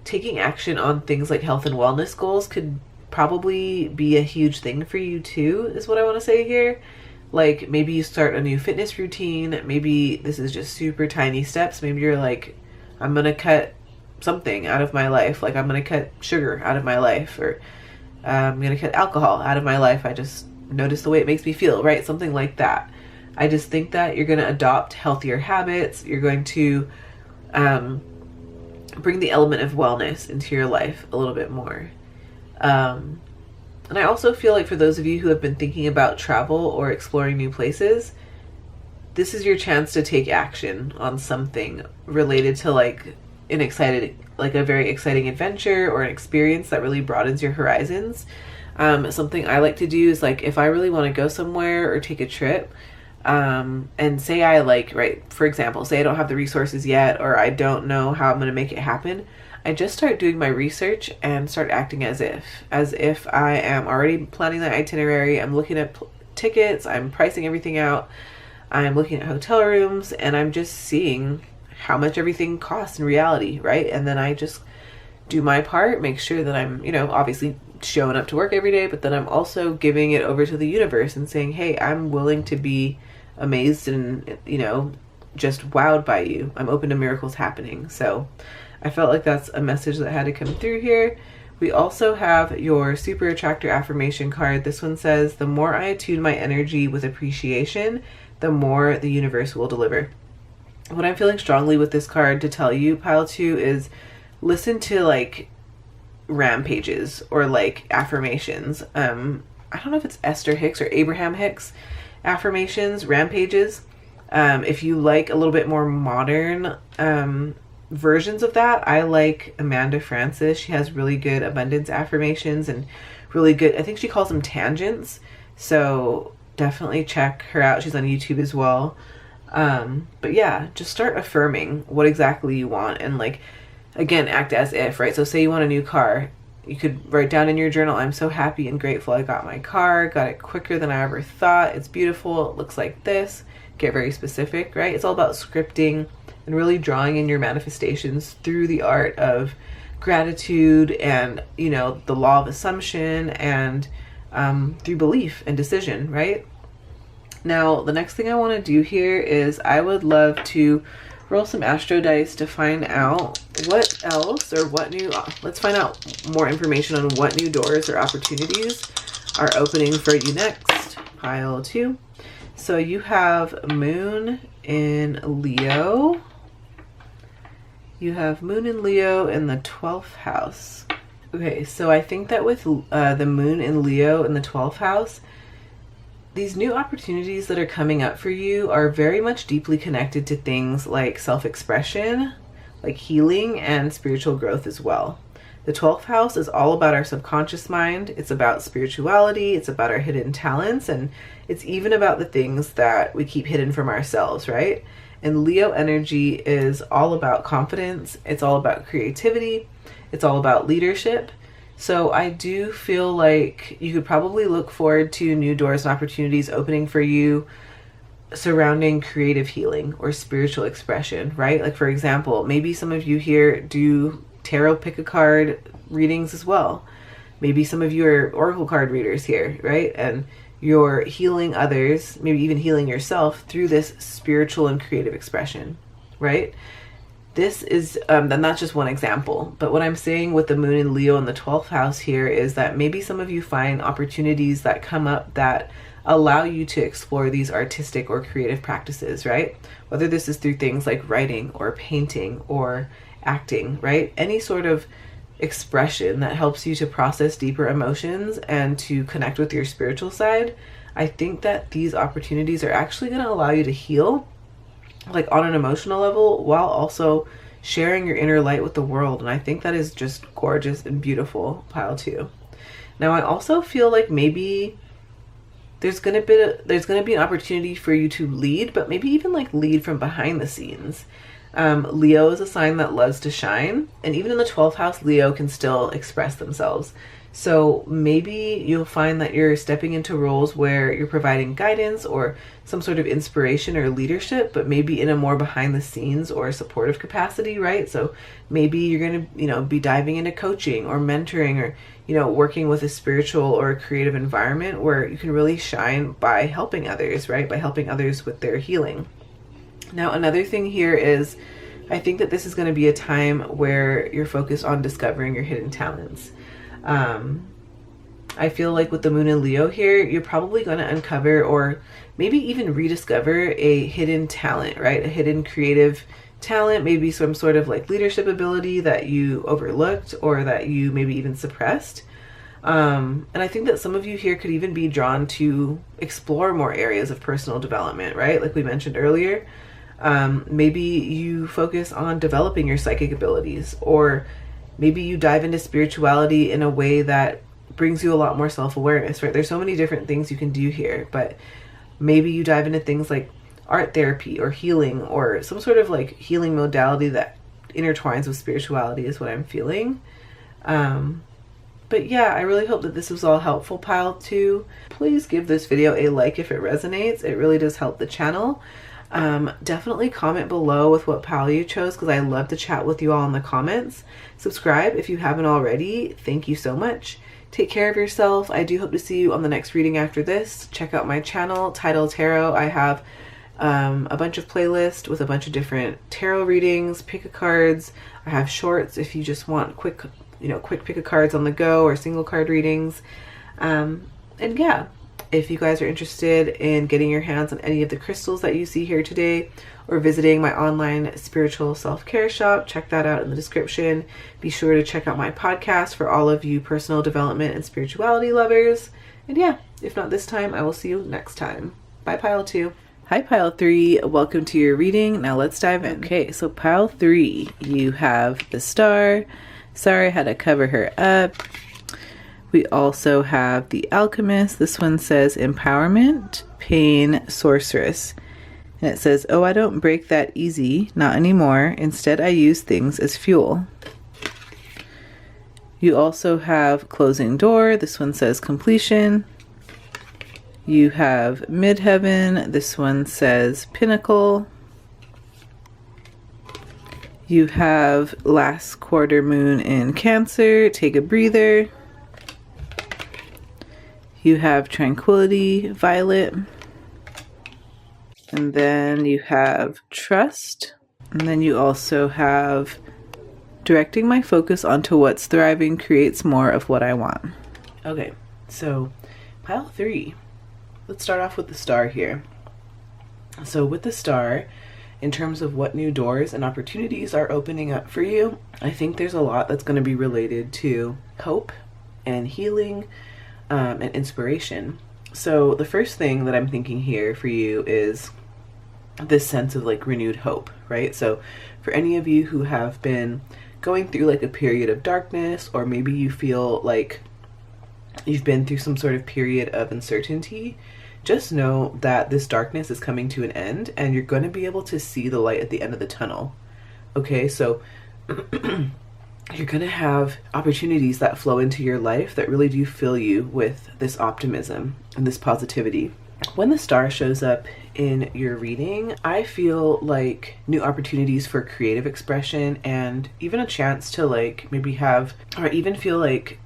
taking action on things like health and wellness goals could probably be a huge thing for you too, is what I want to say here. Like maybe you start a new fitness routine. Maybe this is just super tiny steps. Maybe you're like, I'm going to cut something out of my life. Like I'm going to cut sugar out of my life, or I'm going to cut alcohol out of my life. I just notice the way it makes me feel, right? Something like that. I just think that you're going to adopt healthier habits. You're going to bring the element of wellness into your life a little bit more. And I also feel like for those of you who have been thinking about travel or exploring new places, this is your chance to take action on something related to like a very exciting adventure or an experience that really broadens your horizons. Something I like to do is like if I really want to go somewhere or take a trip, And say I like, right, for example, say I don't have the resources yet, or I don't know how I'm going to make it happen. I just start doing my research and start acting as if I am already planning the itinerary. I'm looking at tickets, I'm pricing everything out, I'm looking at hotel rooms, and I'm just seeing how much everything costs in reality, right? And then I just do my part, make sure that I'm, you know, obviously showing up to work every day, but then I'm also giving it over to the universe and saying, hey, I'm willing to be amazed and, you know, just wowed by you. I'm open to miracles happening. So I felt like that's a message that had to come through here. We also have your super attractor affirmation card. This one says, the more I attune my energy with appreciation, the more the universe will deliver. What I'm feeling strongly with this card to tell you, pile 2, is listen to like rampages or like affirmations. I don't know if it's Esther Hicks or Abraham Hicks affirmations, rampages. If you like a little bit more modern versions of that, I like Amanda Francis. She has really good abundance affirmations and really good, I think she calls them tangents. So definitely check her out. She's on YouTube as well. But yeah, just start affirming what exactly you want, and like, again, act as if, right? So say you want a new car. You could write down in your journal, I'm so happy and grateful I got my car, got it quicker than I ever thought. It's beautiful. It looks like this. Get very specific, right? It's all about scripting and really drawing in your manifestations through the art of gratitude and, you know, the law of assumption, and through belief and decision, right? Now, the next thing I want to do here is I would love to roll some astro dice to find out what else, or what new, let's find out more information on what new doors or opportunities are opening for you next. Pile 2. So you have Moon in Leo. You have Moon in Leo in the 12th house. Okay, so I think that with the Moon in Leo in the 12th house, these new opportunities that are coming up for you are very much deeply connected to things like self-expression, like healing, and spiritual growth as well. The 12th house is all about our subconscious mind. It's about spirituality. It's about our hidden talents. And it's even about the things that we keep hidden from ourselves, right? And Leo energy is all about confidence. It's all about creativity. It's all about leadership. So I do feel like you could probably look forward to new doors and opportunities opening for you surrounding creative healing or spiritual expression, right? Like, for example, maybe some of you here do tarot pick a card readings as well. Maybe some of you are oracle card readers here, right? And you're healing others, maybe even healing yourself through this spiritual and creative expression, right? This is, and that's just one example, but what I'm saying with the Moon in Leo in the 12th house here is that maybe some of you find opportunities that come up that allow you to explore these artistic or creative practices, right? Whether this is through things like writing or painting or acting, right? Any sort of expression that helps you to process deeper emotions and to connect with your spiritual side. I think that these opportunities are actually going to allow you to heal, like on an emotional level, while also sharing your inner light with the world. And I think that is just gorgeous and beautiful, pile 2. Now, I also feel like maybe there's going to be an opportunity for you to lead, but maybe even like lead from behind the scenes. Leo is a sign that loves to shine, and even in the 12th house, Leo can still express themselves. So maybe you'll find that you're stepping into roles where you're providing guidance or some sort of inspiration or leadership, but maybe in a more behind the scenes or supportive capacity, right? So maybe you're going to, be diving into coaching or mentoring or, working with a spiritual or a creative environment where you can really shine by helping others, right? By helping others with their healing. Now, another thing here is I think that this is going to be a time where you're focused on discovering your hidden talents. I feel like with the Moon in Leo here, you're probably going to uncover or maybe even rediscover a hidden talent, right? A hidden creative talent, maybe some sort of like leadership ability that you overlooked or that you maybe even suppressed. And I think that some of you here could even be drawn to explore more areas of personal development, right? Like we mentioned earlier. Maybe you focus on developing your psychic abilities, or maybe you dive into spirituality in a way that brings you a lot more self-awareness, right? There's so many different things you can do here, but Maybe you dive into things like art therapy or healing or some sort of like healing modality that intertwines with spirituality is what I'm feeling. But yeah, I really hope that this was all helpful, Pile 2. Please give this video a like if it resonates. It really does help the channel. Definitely comment below with what pile you chose, because I love to chat with you all in the comments. Subscribe if you haven't already. Thank you so much. Take care of yourself. I do hope to see you on the next reading after this. Check out my channel, Tidal Tarot. I have a bunch of playlists with a bunch of different tarot readings, pick a cards. I have shorts if you just want quick pick a cards on the go or single card readings. And yeah, if you guys are interested in getting your hands on any of the crystals that you see here today, or visiting my online spiritual self-care shop, check that out in the description. Be sure to check out my podcast for all of you personal development and spirituality lovers. And yeah, if not this time, I will see you next time. Bye, Pile 2. Hi, Pile 3. Welcome to your reading. Now let's dive in. Okay, so Pile 3, you have the Star. Sorry, I had to cover her up. We also have the Alchemist. This one says Empowerment, Pain, Sorceress. And it says, oh, I don't break that easy, not anymore. Instead, I use things as fuel. You also have Closing Door. This one says Completion. You have Midheaven. This one says Pinnacle. You have Last Quarter Moon in Cancer. Take a breather. You have Tranquility, Violet. And then you have Trust. And then you also have Directing my focus onto what's thriving creates more of what I want. Okay, so Pile 3. Let's start off with the Star here. So with the Star, in terms of what new doors and opportunities are opening up for you, I think there's a lot that's going to be related to hope and healing and inspiration. So the first thing that I'm thinking here for you is this sense of like renewed hope, right? So for any of you who have been going through like a period of darkness, or maybe you feel like you've been through some sort of period of uncertainty, just know that this darkness is coming to an end and you're going to be able to see the light at the end of the tunnel. Okay, so you're going to have opportunities that flow into your life that really do fill you with this optimism and this positivity. When the Star shows up in your reading, I feel like new opportunities for creative expression and even a chance to like maybe have, or even feel like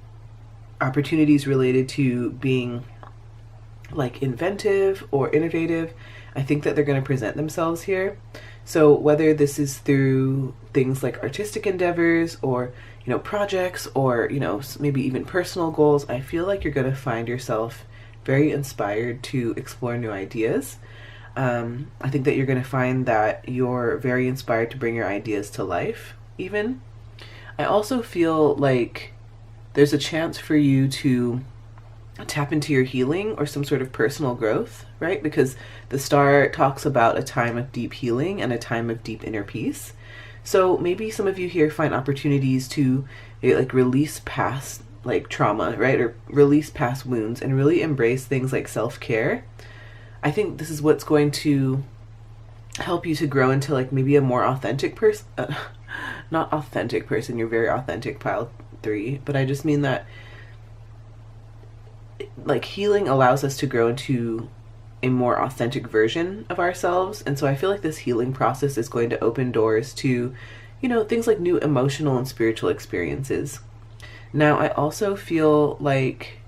opportunities related to being like inventive or innovative. I think that they're going to present themselves here. So whether this is through things like artistic endeavors or, projects or, maybe even personal goals, I feel like you're going to find yourself very inspired to explore new ideas. I think that you're going to find that you're very inspired to bring your ideas to life even. I also feel like there's a chance for you to tap into your healing or some sort of personal growth, right? Because the Star talks about a time of deep healing and a time of deep inner peace. So maybe some of you here find opportunities to like release past like trauma, right? Or release past wounds and really embrace things like self-care. I think this is what's going to help you to grow into like maybe a more authentic person. Not authentic person, you're very authentic, Pile 3, but I just mean that like healing allows us to grow into a more authentic version of ourselves. And so I feel like this healing process is going to open doors to, things like new emotional and spiritual experiences. Now, I also feel like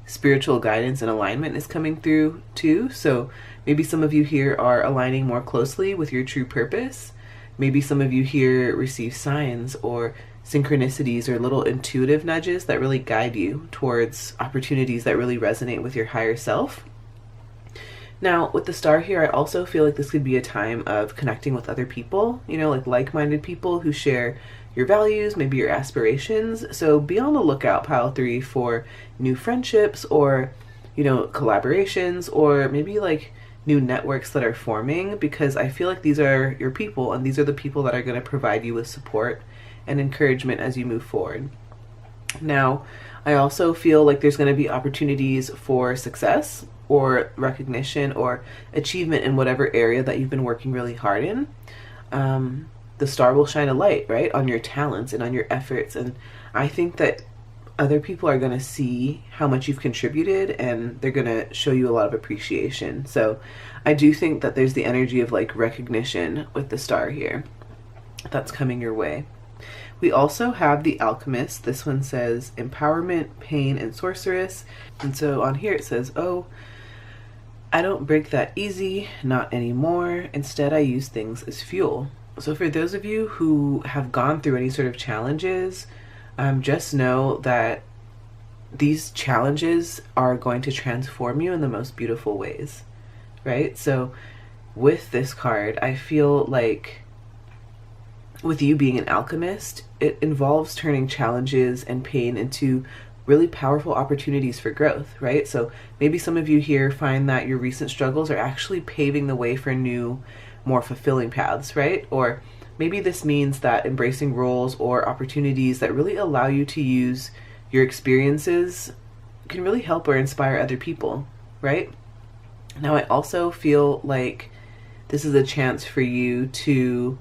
spiritual guidance and alignment is coming through too. So maybe some of you here are aligning more closely with your true purpose. Maybe some of you here receive signs or synchronicities or little intuitive nudges that really guide you towards opportunities that really resonate with your higher self. Now, with the Star here, I also feel like this could be a time of connecting with other people, like-minded people who share your values, maybe your aspirations. So be on the lookout, Pile 3, for new friendships or, collaborations, or maybe like new networks that are forming, because I feel like these are your people and these are the people that are going to provide you with support and encouragement as you move forward. Now, I also feel like there's going to be opportunities for success or recognition or achievement in whatever area that you've been working really hard in, the star will shine a light, right, on your talents and on your efforts. And I think that other people are going to see how much you've contributed, and they're going to show you a lot of appreciation. So I do think that there's the energy of like recognition with the star here that's coming your way. We also have the Alchemist. This one says empowerment, pain, and sorceress. And so on here it says, oh, I don't break that easy, not anymore. Instead, I use things as fuel. So for those of you who have gone through any sort of challenges, just know that these challenges are going to transform you in the most beautiful ways, right? So with this card, I feel like with you being an alchemist, it involves turning challenges and pain into really powerful opportunities for growth, right? So maybe some of you here find that your recent struggles are actually paving the way for new, more fulfilling paths, right? Or maybe this means that embracing roles or opportunities that really allow you to use your experiences can really help or inspire other people, right? Now, I also feel like this is a chance for you to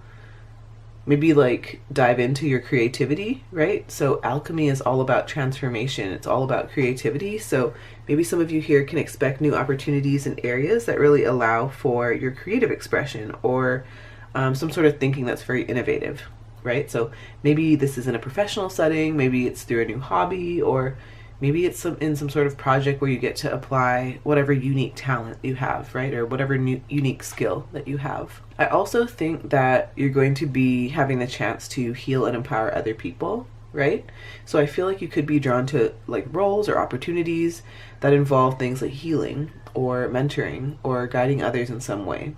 maybe like dive into your creativity, right? So alchemy is all about transformation. It's all about creativity. So maybe some of you here can expect new opportunities in areas that really allow for your creative expression, or some sort of thinking that's very innovative, right? So maybe this is in a professional setting, maybe it's through a new hobby, or maybe it's in some sort of project where you get to apply whatever unique talent you have, right? Or whatever new unique skill that you have. I also think that you're going to be having the chance to heal and empower other people, right? So I feel like you could be drawn to like roles or opportunities that involve things like healing or mentoring or guiding others in some way.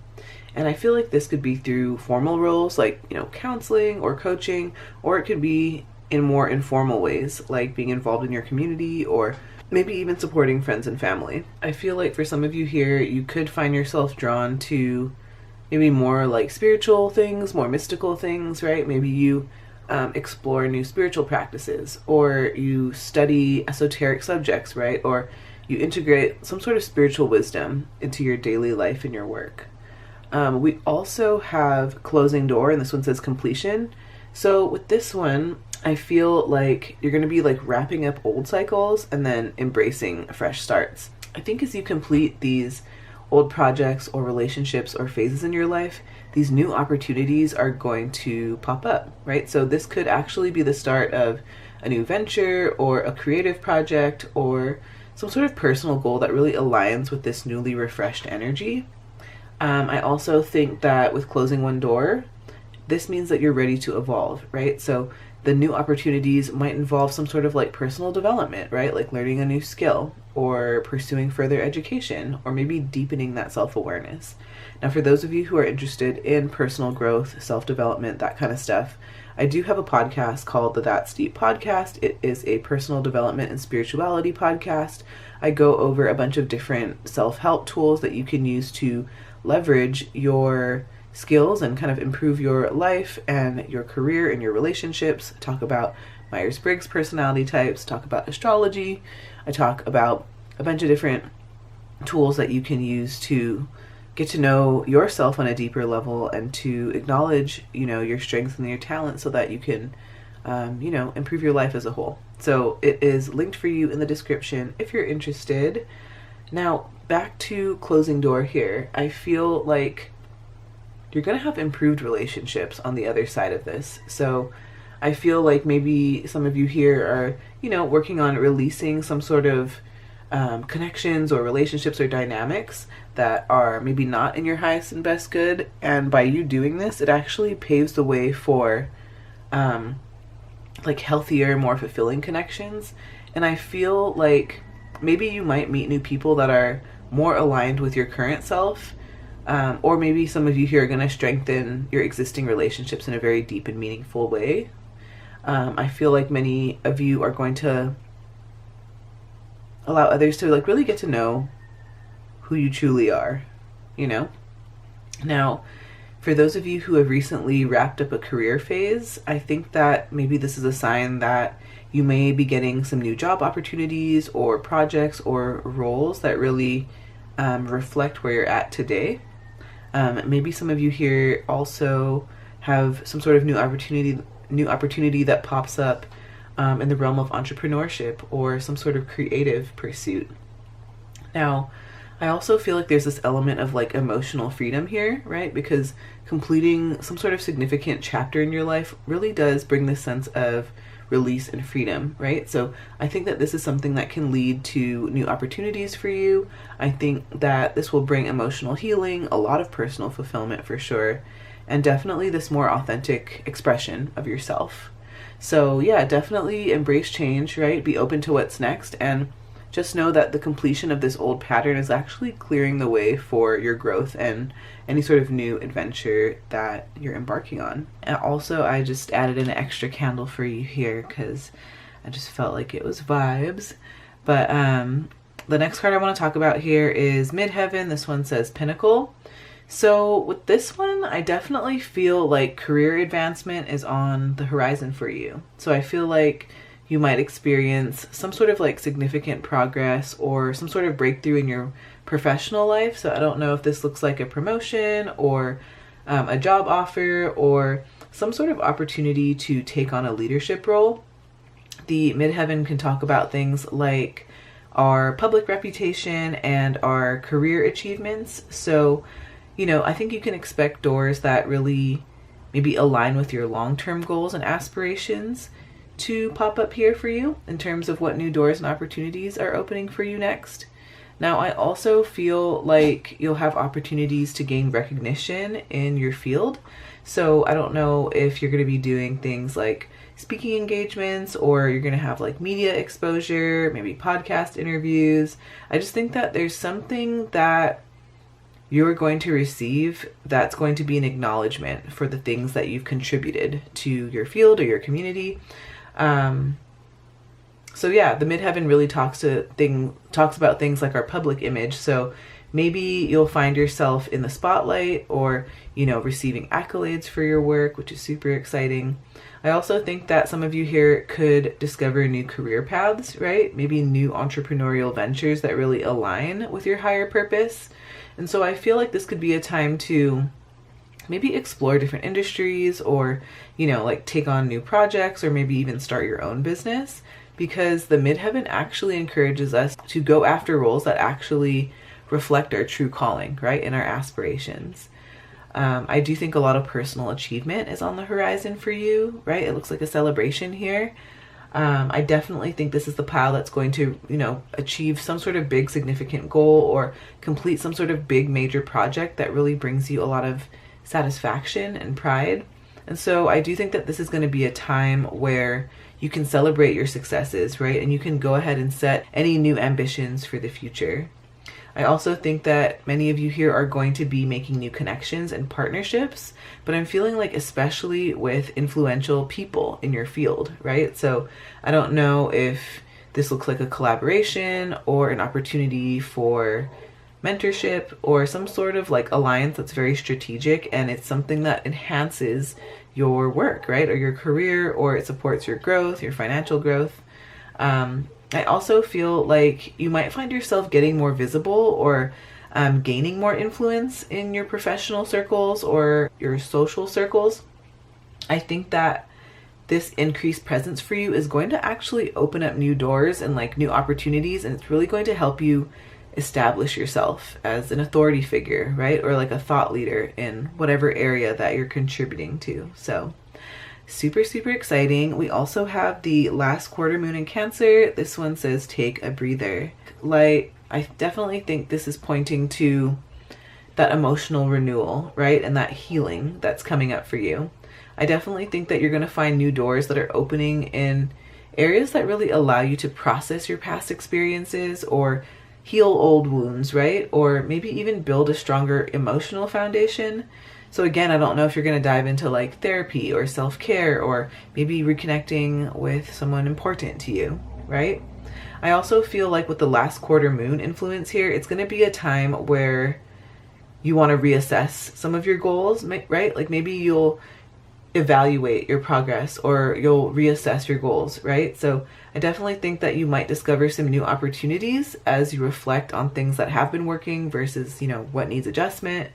And I feel like this could be through formal roles like, counseling or coaching, or it could be in more informal ways like being involved in your community, or maybe even supporting friends and family. I feel like for some of you here, you could find yourself drawn to maybe more like spiritual things, more mystical things, right? Maybe you explore new spiritual practices, or you study esoteric subjects, right? Or you integrate some sort of spiritual wisdom into your daily life and your work. We also have closing door, and this one says completion. So with this one, I feel like you're going to be like wrapping up old cycles and then embracing fresh starts. I think as you complete these old projects or relationships or phases in your life, these new opportunities are going to pop up, right? So this could actually be the start of a new venture or a creative project or some sort of personal goal that really aligns with this newly refreshed energy. I also think that with closing one door, this means that you're ready to evolve, right? So the new opportunities might involve some sort of like personal development, right? Like learning a new skill or pursuing further education, or maybe deepening that self-awareness. Now, for those of you who are interested in personal growth, self-development, that kind of stuff, I do have a podcast called the That's Deep Podcast. It is a personal development and spirituality podcast. I go over a bunch of different self-help tools that you can use to leverage your skills and kind of improve your life and your career and your relationships. Talk about Myers-Briggs personality types, talk about astrology. I talk about a bunch of different tools that you can use to get to know yourself on a deeper level and to acknowledge, your strengths and your talents so that you can, improve your life as a whole. So it is linked for you in the description if you're interested. Now, back to closing door here. I feel like you're going to have improved relationships on the other side of this. So I feel like maybe some of you here are, working on releasing some sort of connections or relationships or dynamics that are maybe not in your highest and best good. And by you doing this, it actually paves the way for like healthier, more fulfilling connections. And I feel like maybe you might meet new people that are more aligned with your current self. Or maybe some of you here are going to strengthen your existing relationships in a very deep and meaningful way. I feel like many of you are going to allow others to like really get to know who you truly are, Now, for those of you who have recently wrapped up a career phase, I think that maybe this is a sign that you may be getting some new job opportunities or projects or roles that really reflect where you're at today. Maybe some of you here also have some sort of new opportunity that pops up in the realm of entrepreneurship or some sort of creative pursuit. Now, I also feel like there's this element of like emotional freedom here, right? Because completing some sort of significant chapter in your life really does bring this sense of release and freedom, right? So I think that this is something that can lead to new opportunities for you. I think that this will bring emotional healing, a lot of personal fulfillment for sure, and definitely this more authentic expression of yourself. So yeah, definitely embrace change, right? Be open to what's next, and just know that the completion of this old pattern is actually clearing the way for your growth and any sort of new adventure that you're embarking on. And also, I just added an extra candle for you here because I just felt like it was vibes. But the next card I want to talk about here is Midheaven. This one says Pinnacle. So with this one, I definitely feel like career advancement is on the horizon for you. So I feel like you might experience some sort of like significant progress or some sort of breakthrough in your professional life. So I don't know if this looks like a promotion or a job offer or some sort of opportunity to take on a leadership role. The Midheaven can talk about things like our public reputation and our career achievements. So, you know, I think you can expect doors that really maybe align with your long-term goals and aspirations to pop up here for you in terms of what new doors and opportunities are opening for you next. Now, I also feel like you'll have opportunities to gain recognition in your field. So I don't know if you're going to be doing things like speaking engagements or you're going to have like media exposure, maybe podcast interviews. I just think that there's something that you're going to receive that's going to be an acknowledgement for the things that you've contributed to your field or your community. So yeah, the Midheaven really talks about things like our public image. So maybe you'll find yourself in the spotlight or, you know, receiving accolades for your work, which is super exciting. I also think that some of you here could discover new career paths, right? Maybe new entrepreneurial ventures that really align with your higher purpose. And so I feel like this could be a time to maybe explore different industries or, you know, like take on new projects or maybe even start your own business, because the Midheaven actually encourages us to go after roles that actually reflect our true calling, right, and our aspirations. I do think a lot of personal achievement is on the horizon for you, right? It looks like a celebration here. I definitely think this is the pile that's going to, you know, achieve some sort of big significant goal or complete some sort of big major project that really brings you a lot of satisfaction and pride. And so I do think that this is going to be a time where you can celebrate your successes, right? And you can go ahead and set any new ambitions for the future. I also think that many of you here are going to be making new connections and partnerships, but I'm feeling like especially with influential people in your field, right? So I don't know if this looks like a collaboration or an opportunity for mentorship or some sort of like alliance that's very strategic and it's something that enhances your work, right? Or your career, or it supports your growth, your financial growth. I also feel like you might find yourself getting more visible or gaining more influence in your professional circles or your social circles. I think that this increased presence for you is going to actually open up new doors and like new opportunities, and it's really going to help you establish yourself as an authority figure, right? Or like a thought leader in whatever area that you're contributing to. So super, super exciting. We also have the last quarter moon in Cancer. This one says take a breather. Like, I definitely think this is pointing to that emotional renewal, right? And that healing that's coming up for you. I definitely think that you're going to find new doors that are opening in areas that really allow you to process your past experiences or heal old wounds, right? Or maybe even build a stronger emotional foundation. So again, I don't know if you're going to dive into like therapy or self-care or maybe reconnecting with someone important to you, right? I also feel like with the last quarter moon influence here, it's going to be a time where you want to reassess some of your goals, right? Like maybe you'll evaluate your progress, or you'll reassess your goals, right? So I definitely think that you might discover some new opportunities as you reflect on things that have been working versus, what needs adjustment.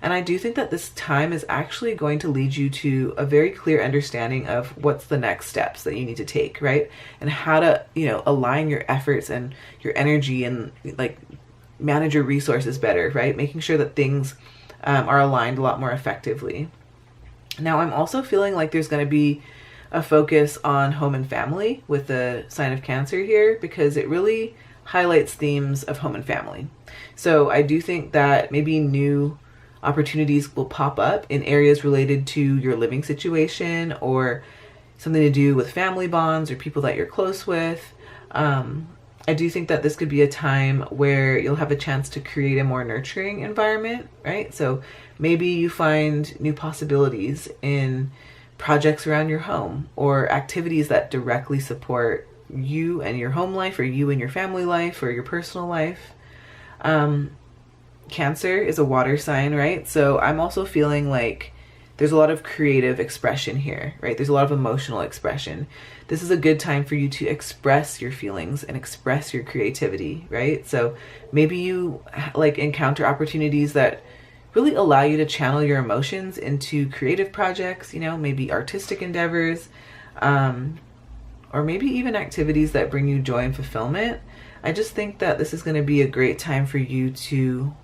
And I do think that this time is actually going to lead you to a very clear understanding of what's the next steps that you need to take, right? And how to, align your efforts and your energy and like manage your resources better, right? Making sure that things are aligned a lot more effectively. Now, I'm also feeling like there's going to be a focus on home and family with the sign of Cancer here, because it really highlights themes of home and family. So I do think that maybe new opportunities will pop up in areas related to your living situation, or something to do with family bonds or people that you're close with. I do think that this could be a time where you'll have a chance to create a more nurturing environment, right? So maybe you find new possibilities in projects around your home, or activities that directly support you and your home life, or you and your family life, or your personal life. Cancer is a water sign, right? So I'm also feeling like there's a lot of creative expression here, right? There's a lot of emotional expression. This is a good time for you to express your feelings and express your creativity, right? So maybe you like encounter opportunities that really allow you to channel your emotions into creative projects, maybe artistic endeavors, or maybe even activities that bring you joy and fulfillment. I just think that this is going to be a great time for you to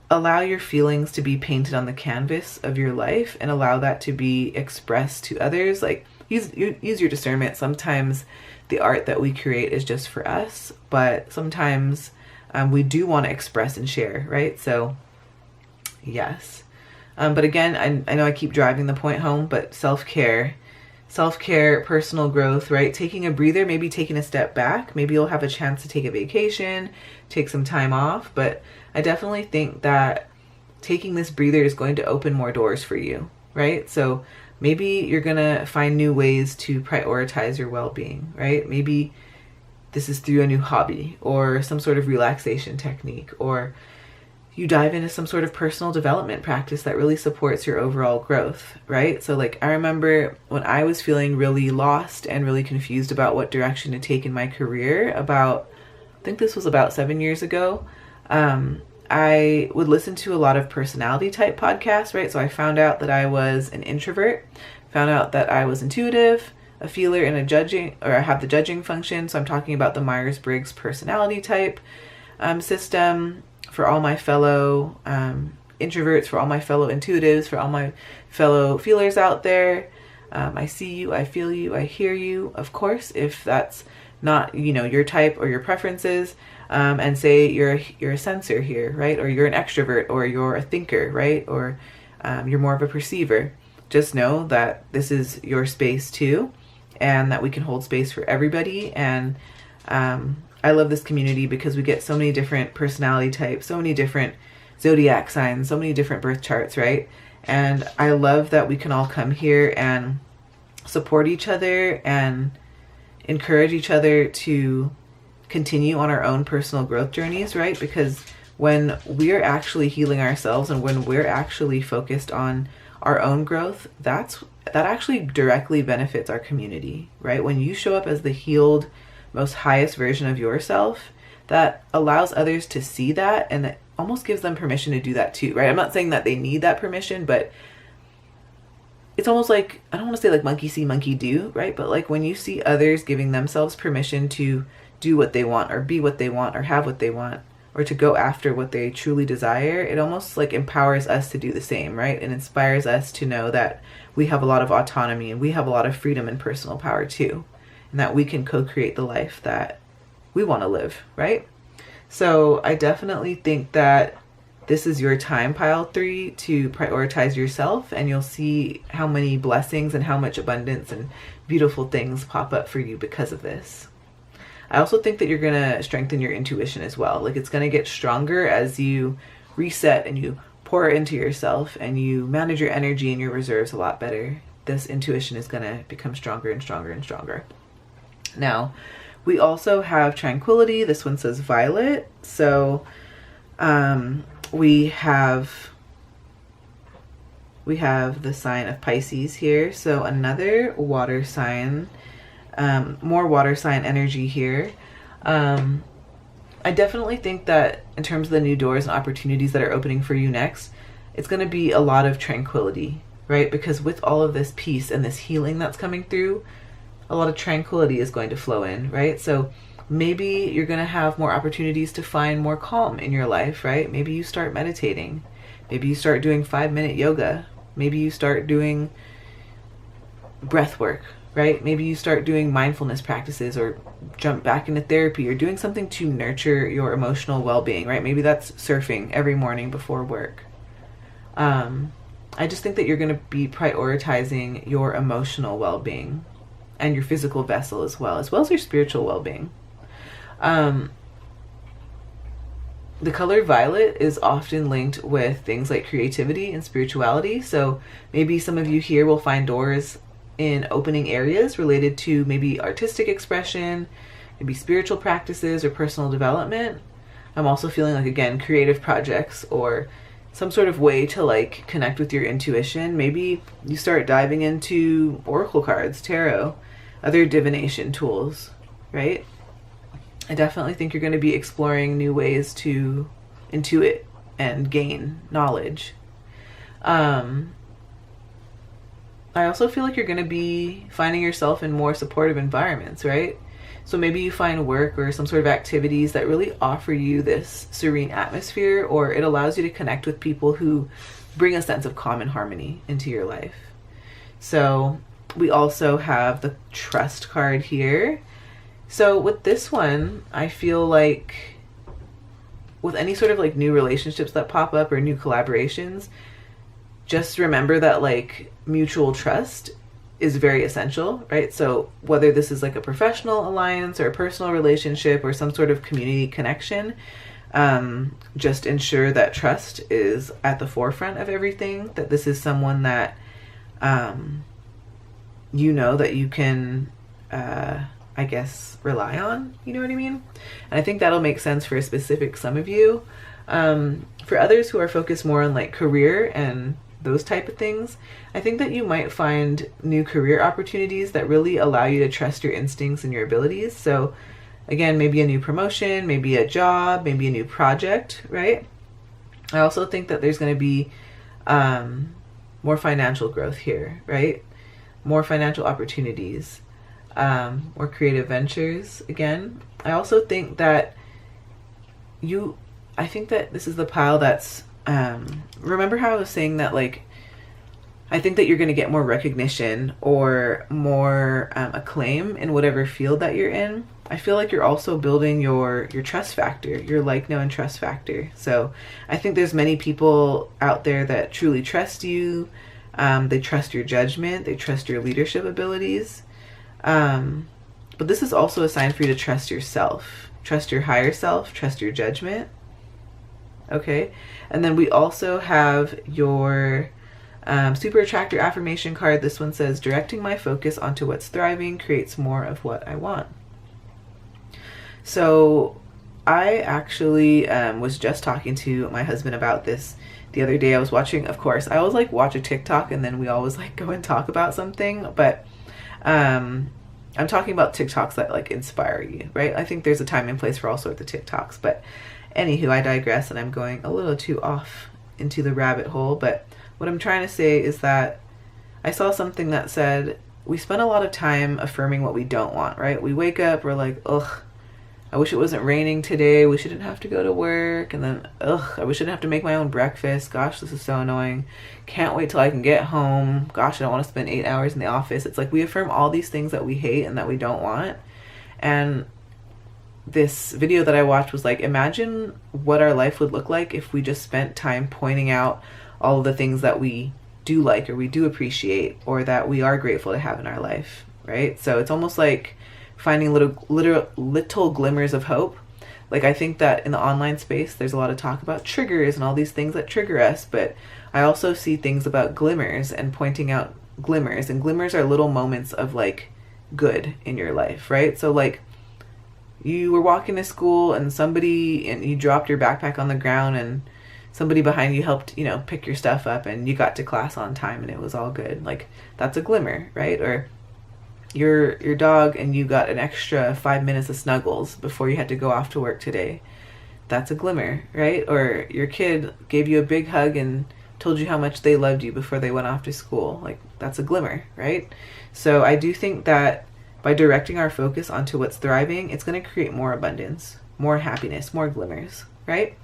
allow your feelings to be painted on the canvas of your life, and allow that to be expressed to others. Like, use your discernment. Sometimes the art that we create is just for us, but sometimes we do want to express and share, right? So yes. But again, I know I keep driving the point home, but self-care, personal growth, right? Taking a breather, maybe taking a step back. Maybe you'll have a chance to take a vacation, take some time off. But I definitely think that taking this breather is going to open more doors for you, right? So maybe you're going to find new ways to prioritize your well-being, right? Maybe this is through a new hobby, or some sort of relaxation technique, or you dive into some sort of personal development practice that really supports your overall growth, right? So like, I remember when I was feeling really lost and really confused about what direction to take in my career, I think this was about 7 years ago, I would listen to a lot of personality type podcasts, right? So I found out that I was an introvert, found out that I was intuitive, a feeler, and I have the judging function. So I'm talking about the Myers-Briggs personality type system. For all my fellow introverts, for all my fellow intuitives, for all my fellow feelers out there, I see you, I feel you, I hear you. Of course, if that's not, your type or your preferences, and say you're a sensor here, right? Or you're an extrovert, or you're a thinker, right? Or you're more of a perceiver. Just know that this is your space too, and that we can hold space for everybody. And I love this community because we get so many different personality types, so many different zodiac signs, so many different birth charts, right? And I love that we can all come here and support each other and encourage each other to continue on our own personal growth journeys, right? Because when we're actually healing ourselves, and when we're actually focused on our own growth, that actually directly benefits our community, right? When you show up as the healed, most highest version of yourself, that allows others to see that, and that almost gives them permission to do that too, right? I'm not saying that they need that permission, but it's almost like, I don't want to say like monkey see, monkey do, right? But like when you see others giving themselves permission to do what they want, or be what they want, or have what they want, or to go after what they truly desire, it almost like empowers us to do the same, right? It inspires us to know that we have a lot of autonomy, and we have a lot of freedom and personal power too, and that we can co-create the life that we want to live, right? So I definitely think that this is your time, pile 3, to prioritize yourself, and you'll see how many blessings and how much abundance and beautiful things pop up for you because of this. I also think that you're going to strengthen your intuition as well. Like, it's going to get stronger as you reset and you pour into yourself and you manage your energy and your reserves a lot better. This intuition is going to become stronger and stronger and stronger. Now, we also have tranquility. This one says violet. So we have we have the sign of Pisces here. So another water sign, more water sign energy here. I definitely think that in terms of the new doors and opportunities that are opening for you next, it's going to be a lot of tranquility, right? Because with all of this peace and this healing that's coming through, a lot of tranquility is going to flow in, right? So maybe you're going to have more opportunities to find more calm in your life, right? Maybe you start meditating. Maybe you start doing 5-minute yoga. Maybe you start doing breath work, right? Maybe you start doing mindfulness practices or jump back into therapy or doing something to nurture your emotional well-being, right? Maybe that's surfing every morning before work. I just think that you're going to be prioritizing your emotional well-being and your physical vessel as well as your spiritual well-being. The color violet is often linked with things like creativity and spirituality. So maybe some of you here will find doors in opening areas related to maybe artistic expression, maybe spiritual practices or personal development. I'm also feeling like, again, creative projects or some sort of way to like connect with your intuition. Maybe you start diving into oracle cards, tarot, other divination tools, right? I definitely think you're going to be exploring new ways to intuit and gain knowledge. I also feel like you're going to be finding yourself in more supportive environments, right? So maybe you find work or some sort of activities that really offer you this serene atmosphere, or it allows you to connect with people who bring a sense of calm and harmony into your life. So we also have the trust card here. So with this one, I feel like with any sort of like new relationships that pop up or new collaborations, just remember that like mutual trust is very essential, right? So whether this is like a professional alliance or a personal relationship or some sort of community connection, just ensure that trust is at the forefront of everything, that this is someone that you know that you can I guess rely on, you know what I mean? And I think that'll make sense for a specific some of you. For others who are focused more on like career and those type of things, I think that you might find new career opportunities that really allow you to trust your instincts and your abilities. So again, maybe a new promotion, maybe a job, maybe a new project, right? I also think that there's going to be more financial growth here, right? More financial opportunities, more creative ventures. Again, I also think that I think that this is the pile that's, remember how I was saying that like, I think that you're going to get more recognition or more acclaim in whatever field that you're in. I feel like you're also building your trust factor, your like, know, and trust factor. So I think there's many people out there that truly trust you. They trust your judgment. They trust your leadership abilities. But this is also a sign for you to trust yourself, trust your higher self, trust your judgment. Okay. And then we also have your super attractor affirmation card. This one says, directing my focus onto what's thriving creates more of what I want. So I actually was just talking to my husband about this the other day. I was watching, of course, I always like watch a TikTok and then we always like go and talk about something, but I'm talking about TikToks that like inspire you, right? I think there's a time and place for all sorts of TikToks, but anywho, I digress and I'm going a little too off into the rabbit hole. But what I'm trying to say is that I saw something that said we spend a lot of time affirming what we don't want, right? We wake up, we're like, ugh, I wish it wasn't raining today. We shouldn't have to go to work. And then, ugh, I wish I didn't have to make my own breakfast. Gosh, this is so annoying. Can't wait till I can get home. Gosh, I don't want to spend 8 hours in the office. It's like we affirm all these things that we hate and that we don't want. And this video that I watched was like, imagine what our life would look like if we just spent time pointing out all of the things that we do like or we do appreciate or that we are grateful to have in our life, right? So it's almost like finding little glimmers of hope. Like I think that in the online space, there's a lot of talk about triggers and all these things that trigger us, but I also see things about glimmers and pointing out glimmers, and glimmers are little moments of like good in your life, right? So like you were walking to school and you dropped your backpack on the ground and somebody behind you helped, you know, pick your stuff up and you got to class on time and it was all good. Like, that's a glimmer, right? Or your dog and you got an extra 5 minutes of snuggles before you had to go off to work today. That's a glimmer, right? Or your kid gave you a big hug and told you how much they loved you before they went off to school. Like, that's a glimmer, right? So I do think that by directing our focus onto what's thriving, it's going to create more abundance, more happiness, more glimmers, right?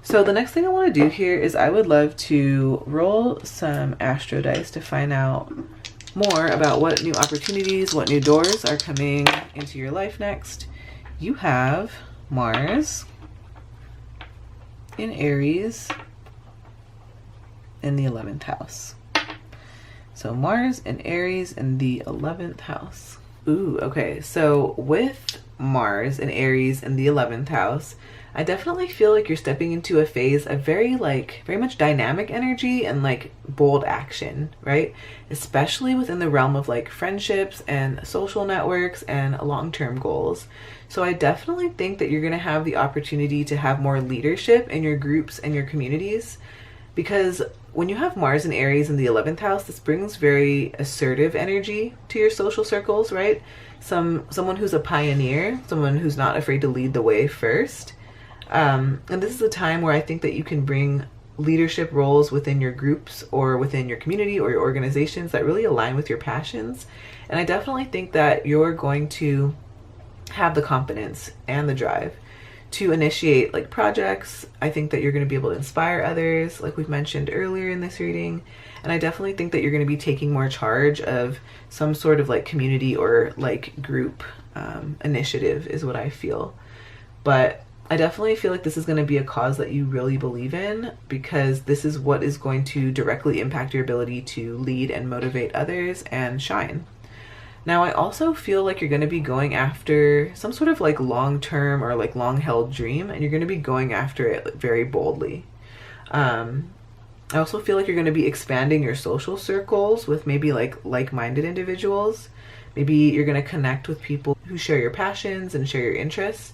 So the next thing I want to do here is I would love to roll some astro dice to find out more about what new opportunities, what new doors are coming into your life next. You have Mars in Aries in the 11th house. So Mars and Aries in the 11th house. Ooh, okay. So with Mars and Aries in the 11th house, I definitely feel like you're stepping into a phase of very much dynamic energy and like bold action, right? Especially within the realm of like friendships and social networks and long-term goals. So I definitely think that you're going to have the opportunity to have more leadership in your groups and your communities, because when you have Mars and Aries in the 11th house, this brings very assertive energy to your social circles, right? Someone who's a pioneer, someone who's not afraid to lead the way first. And this is a time where I think that you can bring leadership roles within your groups or within your community or your organizations that really align with your passions. And I definitely think that you're going to have the confidence and the drive to initiate like projects. I think that you're going to be able to inspire others, like we've mentioned earlier in this reading. And I definitely think that you're going to be taking more charge of some sort of like community or like group initiative is what I feel. But I definitely feel like this is going to be a cause that you really believe in, because this is what is going to directly impact your ability to lead and motivate others and shine. Now, I also feel like you're going to be going after some sort of like long-term or like long-held dream, and you're going to be going after it very boldly. I also feel like you're going to be expanding your social circles with maybe like-minded individuals. Maybe you're going to connect with people who share your passions and share your interests.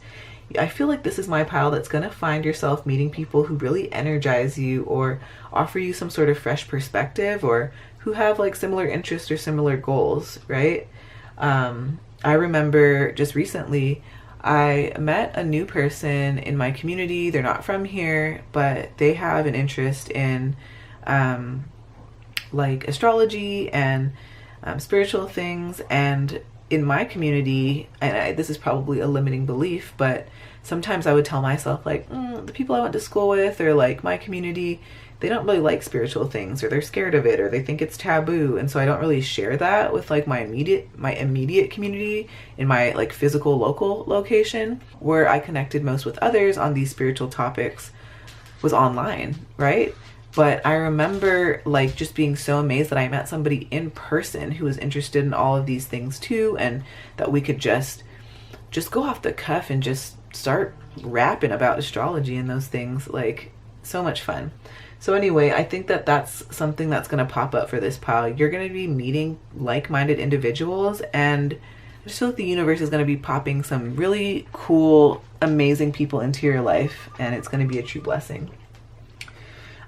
I feel like this is my pile that's going to find yourself meeting people who really energize you or offer you some sort of fresh perspective, or who have like similar interests or similar goals, right? I remember just recently I met a new person in my community. They're not from here, but they have an interest in like astrology and spiritual things. And in my community, and this is probably a limiting belief, but sometimes I would tell myself like, the people I went to school with or like my community, they don't really like spiritual things, or they're scared of it, or they think it's taboo. And so I don't really share that with like my immediate community in my like physical local location. Where I connected most with others on these spiritual topics was online, right? But I remember like just being so amazed that I met somebody in person who was interested in all of these things too, and that we could just go off the cuff and just start rapping about astrology and those things. Like, so much fun. So anyway, I think that that's something that's going to pop up for this pile. You're going to be meeting like-minded individuals, and I just feel like the universe is going to be popping some really cool, amazing people into your life, and it's going to be a true blessing.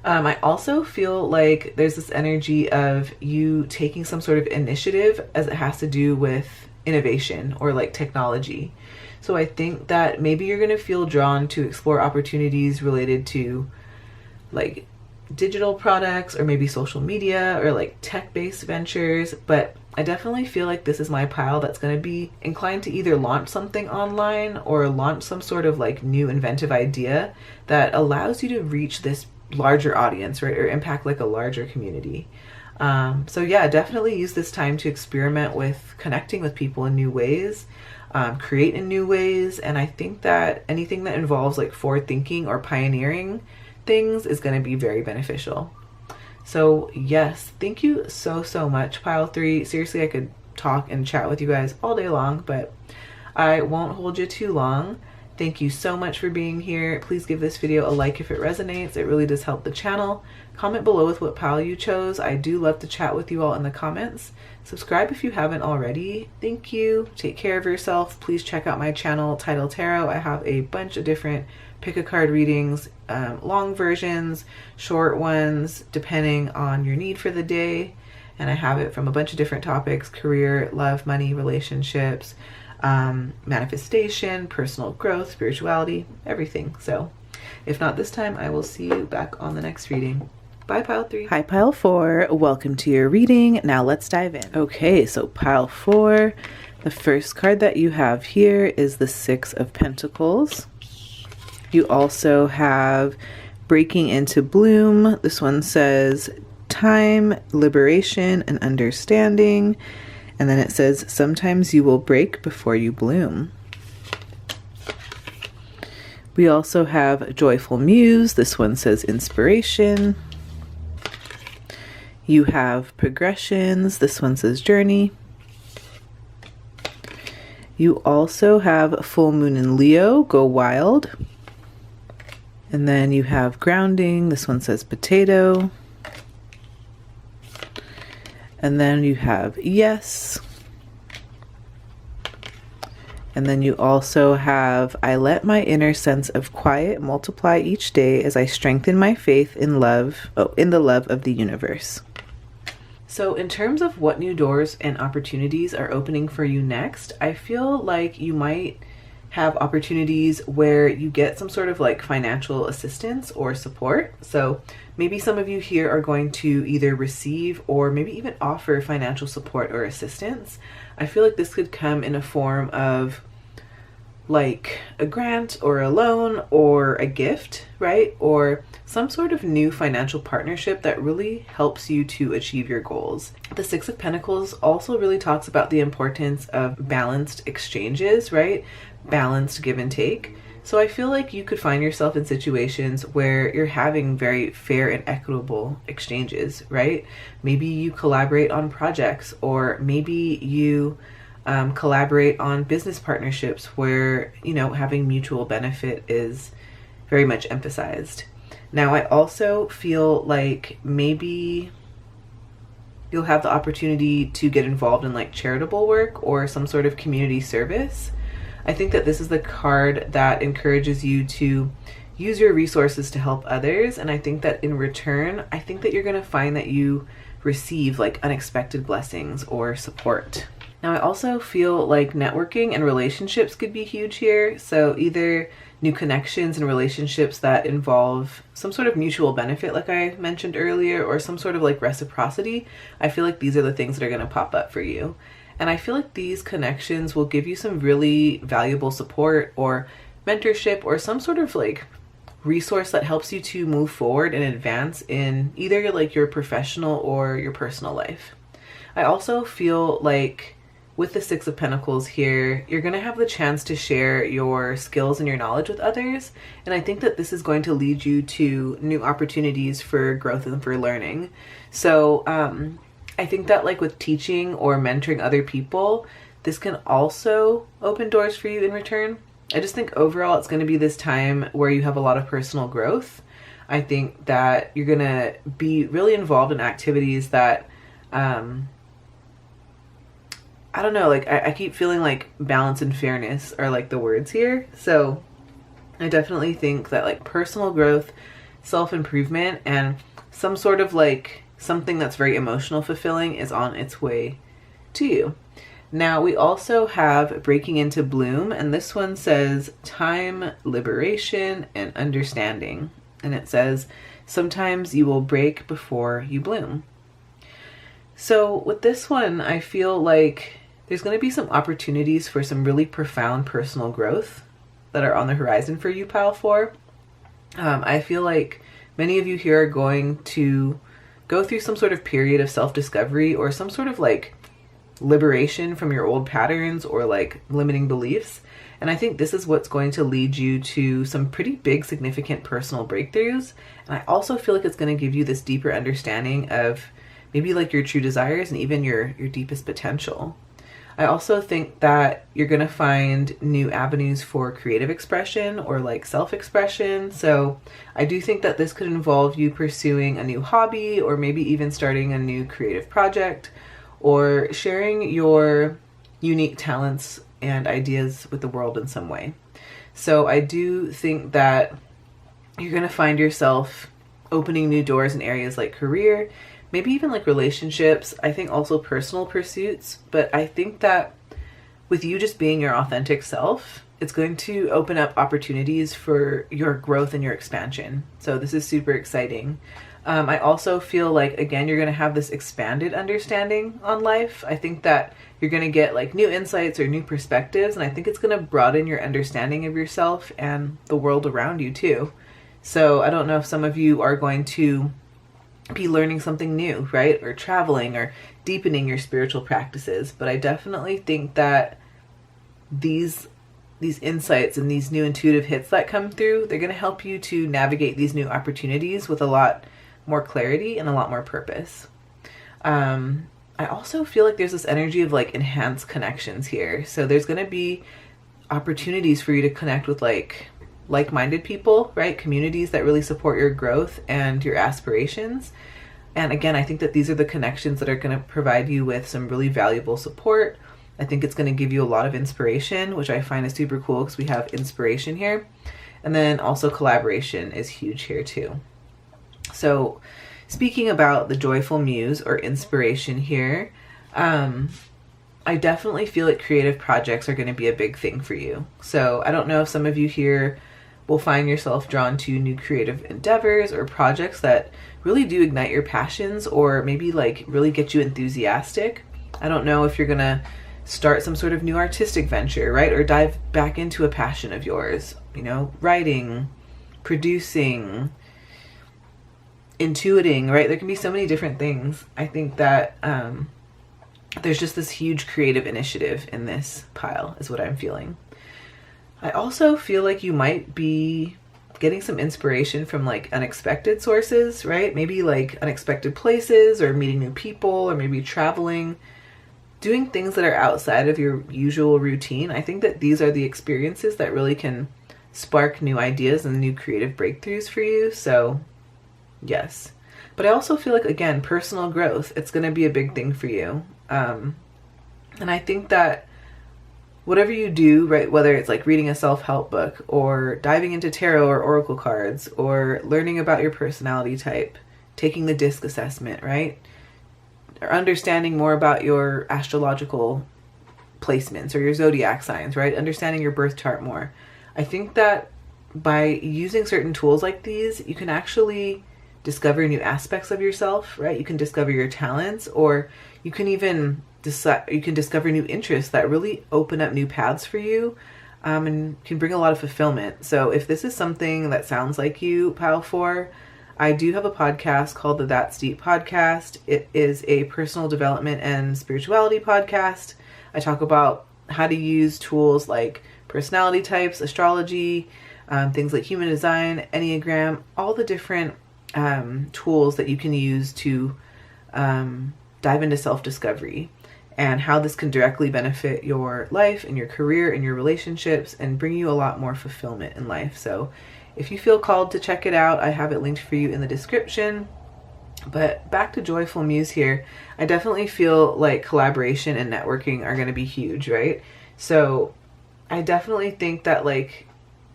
I also feel like there's this energy of you taking some sort of initiative as it has to do with innovation or like technology. So I think that maybe you're going to feel drawn to explore opportunities related to like digital products or maybe social media or like tech-based ventures. But I definitely feel like this is my pile that's going to be inclined to either launch something online or launch some sort of like new inventive idea that allows you to reach this larger audience, right? Or impact like a larger community. So yeah, definitely use this time to experiment with connecting with people in new ways, create in new ways. And I think that anything that involves like forward thinking or pioneering things is going to be very beneficial. So yes, thank you so much, pile 3. Seriously, I could talk and chat with you guys all day long, but I won't hold you too long. Thank you so much for being here. Please give this video a like if it resonates. It really does help the channel. Comment below with what pile you chose. I do love to chat with you all in the comments. Subscribe if you haven't already. Thank you. Take care of yourself. Please check out my channel, Tidal Tarot. I have a bunch of different pick a card readings, long versions, short ones, depending on your need for the day. And I have it from a bunch of different topics: career, love, money, relationships, manifestation, personal growth, spirituality, everything. So if not this time, I will see you back on the next reading. Bye, Pile 3. Hi, Pile 4. Welcome to your reading. Now let's dive in. Okay, so Pile 4, the first card that you have here is the Six of Pentacles. You also have Breaking into Bloom. This one says time, liberation, and understanding. And then it says, sometimes you will break before you bloom. We also have Joyful Muse. This one says inspiration. You have Progressions. This one says journey. You also have Full Moon in Leo, go wild. And then you have Grounding. This one says potato. And then you have Yes. And then you also have I let my inner sense of quiet multiply each day as I strengthen my faith in the love of the universe. So in terms of what new doors and opportunities are opening for you next, I feel like you might have opportunities where you get some sort of like financial assistance or support. So maybe some of you here are going to either receive or maybe even offer financial support or assistance. I feel like this could come in a form of like a grant or a loan or a gift, right? Or some sort of new financial partnership that really helps you to achieve your goals. The Six of Pentacles also really talks about the importance of balanced exchanges, right? Balanced give and take. So I feel like you could find yourself in situations where you're having very fair and equitable exchanges, right? Maybe you collaborate on projects, or maybe you collaborate on business partnerships where, you know, having mutual benefit is very much emphasized. Now, I also feel like maybe you'll have the opportunity to get involved in like charitable work or some sort of community service. I think that this is the card that encourages you to use your resources to help others. And I think that in return, I think that you're going to find that you receive like unexpected blessings or support. Now, I also feel like networking and relationships could be huge here. So either new connections and relationships that involve some sort of mutual benefit, like I mentioned earlier, or some sort of like reciprocity. I feel like these are the things that are going to pop up for you. And I feel like these connections will give you some really valuable support or mentorship or some sort of like resource that helps you to move forward and advance in either like your professional or your personal life. I also feel like with the Six of Pentacles here, you're going to have the chance to share your skills and your knowledge with others. And I think that this is going to lead you to new opportunities for growth and for learning. So I think that like with teaching or mentoring other people, this can also open doors for you in return. I just think overall it's going to be this time where you have a lot of personal growth. I think that you're going to be really involved in activities that I don't know, like I keep feeling like balance and fairness are like the words here. So I definitely think that like personal growth, self-improvement, and some sort of like something that's very emotional fulfilling is on its way to you. Now we also have Breaking into Bloom, and this one says time, liberation, and understanding. And it says, sometimes you will break before you bloom. So with this one, I feel like there's going to be some opportunities for some really profound personal growth that are on the horizon for you, Pile 4. I feel like many of you here are going to go through some sort of period of self-discovery or some sort of like liberation from your old patterns or like limiting beliefs. And I think this is what's going to lead you to some pretty big, significant personal breakthroughs. And I also feel like it's going to give you this deeper understanding of maybe like your true desires and even your deepest potential. I also think that you're going to find new avenues for creative expression or like self-expression. So I do think that this could involve you pursuing a new hobby or maybe even starting a new creative project or sharing your unique talents and ideas with the world in some way. So I do think that you're going to find yourself opening new doors in areas like career, maybe even like relationships. I think also personal pursuits. But I think that with you just being your authentic self, it's going to open up opportunities for your growth and your expansion. So this is super exciting. I also feel like, again, you're going to have this expanded understanding on life. I think that you're going to get like new insights or new perspectives, and I think it's going to broaden your understanding of yourself and the world around you too. So I don't know if some of you are going to be learning something new, right? Or traveling or deepening your spiritual practices. But I definitely think that these insights and these new intuitive hits that come through, they're going to help you to navigate these new opportunities with a lot more clarity and a lot more purpose. I also feel like there's this energy of like enhanced connections here. So there's going to be opportunities for you to connect with like-minded people, right? Communities that really support your growth and your aspirations. And again, I think that these are the connections that are going to provide you with some really valuable support. I think it's going to give you a lot of inspiration, which I find is super cool because we have inspiration here. And then also collaboration is huge here too. So speaking about the joyful muse or inspiration here, I definitely feel like creative projects are going to be a big thing for you. So I don't know if some of you here will find yourself drawn to new creative endeavors or projects that really do ignite your passions or maybe like really get you enthusiastic. I don't know if you're going to start some sort of new artistic venture, right? Or dive back into a passion of yours, you know, writing, producing, intuiting, right? There can be so many different things. I think that there's just this huge creative initiative in this pile is what I'm feeling. I also feel like you might be getting some inspiration from like unexpected sources, right? Maybe like unexpected places or meeting new people or maybe traveling, doing things that are outside of your usual routine. I think that these are the experiences that really can spark new ideas and new creative breakthroughs for you. So yes. But I also feel like, again, personal growth, it's going to be a big thing for you. And I think that whatever you do, right, whether it's like reading a self-help book or diving into tarot or oracle cards or learning about your personality type, taking the DISC assessment, right, or understanding more about your astrological placements or your zodiac signs, right, understanding your birth chart more. I think that by using certain tools like these, you can actually discover new aspects of yourself, right? You can discover your talents, or you can even discover new interests that really open up new paths for you, and can bring a lot of fulfillment. So if this is something that sounds like you, Pile 4, I do have a podcast called the That's Deep podcast. It is a personal development and spirituality podcast. I talk about how to use tools like personality types, astrology, things like human design, Enneagram, all the different tools that you can use to dive into self-discovery and how this can directly benefit your life and your career and your relationships and bring you a lot more fulfillment in life. So if you feel called to check it out, I have it linked for you in the description. But back to Joyful Muse here, I definitely feel like collaboration and networking are going to be huge, right? So I definitely think that like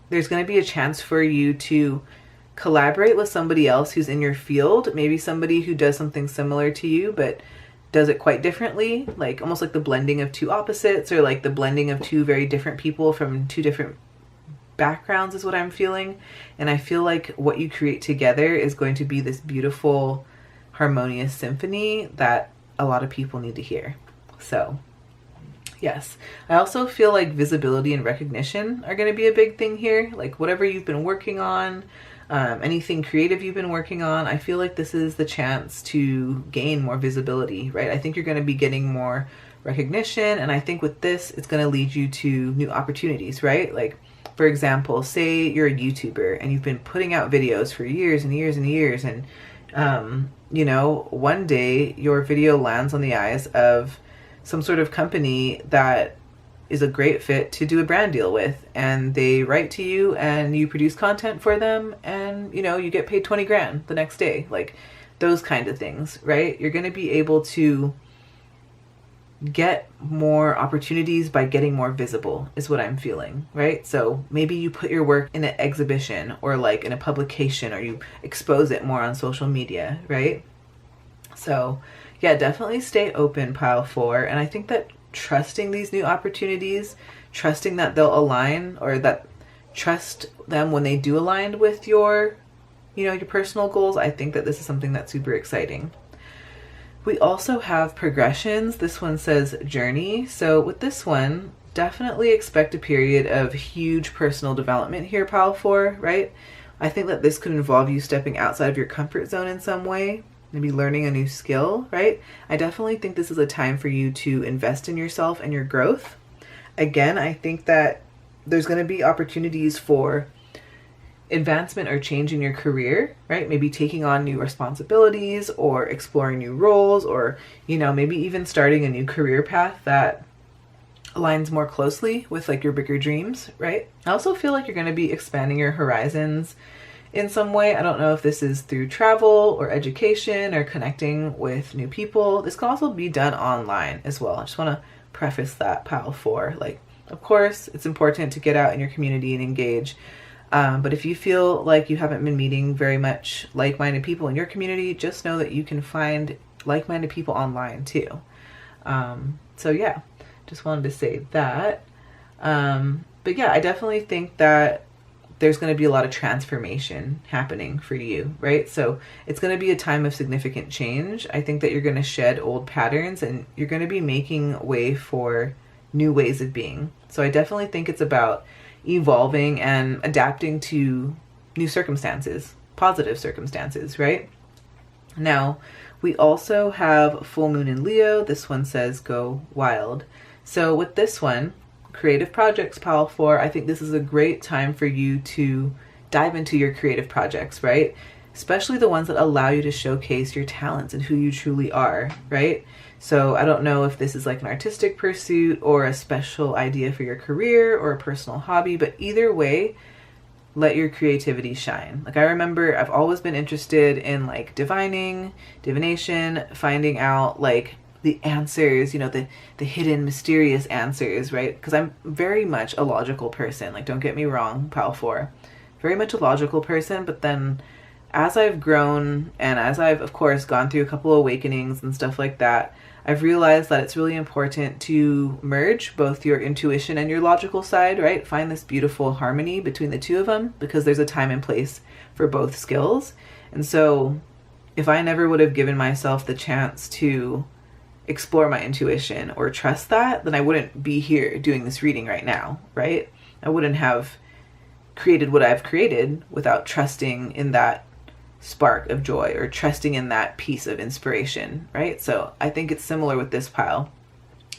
there's going to be a chance for you to collaborate with somebody else who's in your field, maybe somebody who does something similar to you but does it quite differently, like almost like the blending of two opposites or like the blending of two very different people from two different backgrounds is what I'm feeling. And I feel like what you create together is going to be this beautiful harmonious symphony that a lot of people need to hear. So yes, I also feel like visibility and recognition are going to be a big thing here. Like whatever you've been working on, anything creative you've been working on, I feel like this is the chance to gain more visibility, right? I think you're going to be getting more recognition, and I think with this, it's going to lead you to new opportunities, right? Like, for example, say you're a YouTuber and you've been putting out videos for years and years and years, and you know, one day your video lands on the eyes of some sort of company that is a great fit to do a brand deal with, and they write to you and you produce content for them, and you know, you get paid 20 grand the next day, like those kind of things, right? You're going to be able to get more opportunities by getting more visible is what I'm feeling, right? So maybe you put your work in an exhibition or like in a publication, or you expose it more on social media, right? So yeah, definitely stay open, pile 4. And I think that trusting these new opportunities, trusting that they'll align, or that trust them when they do align with your, your personal goals. I think that this is something that's super exciting. We also have progressions. This one says journey. So with this one, definitely expect a period of huge personal development here, pile 4, right? I think that this could involve you stepping outside of your comfort zone in some way, maybe learning a new skill, right? I definitely think this is a time for you to invest in yourself and your growth. Again, I think that there's going to be opportunities for advancement or change in your career, right? Maybe taking on new responsibilities or exploring new roles, or, maybe even starting a new career path that aligns more closely with like your bigger dreams, right? I also feel like you're going to be expanding your horizons in some way. I don't know if this is through travel or education or connecting with new people. This can also be done online as well. I just want to preface that, pile 4. Like, of course, it's important to get out in your community and engage. But if you feel like you haven't been meeting very much like-minded people in your community, just know that you can find like-minded people online too. So yeah, just wanted to say that. But yeah, I definitely think that there's going to be a lot of transformation happening for you, right? So it's going to be a time of significant change. I think that you're going to shed old patterns and you're going to be making way for new ways of being. So I definitely think it's about evolving and adapting to new circumstances, positive circumstances, right? Now, we also have full moon in Leo. This one says go wild. So with this one, creative projects, pile 4, I think this is a great time for you to dive into your creative projects, right? Especially the ones that allow you to showcase your talents and who you truly are, right? So I don't know if this is like an artistic pursuit or a special idea for your career or a personal hobby, but either way, let your creativity shine. Like, I remember I've always been interested in like divination, finding out like the answers, the hidden mysterious answers, right? Because I'm very much a logical person. Like, don't get me wrong, pile 4. Very much a logical person, but then as I've grown and as I've, of course, gone through a couple of awakenings and stuff like that, I've realized that it's really important to merge both your intuition and your logical side, right? Find this beautiful harmony between the two of them, because there's a time and place for both skills. And so if I never would have given myself the chance to explore my intuition or trust that, then I wouldn't be here doing this reading right now, right? I wouldn't have created what I've created without trusting in that spark of joy or trusting in that piece of inspiration, right? So I think it's similar with this pile.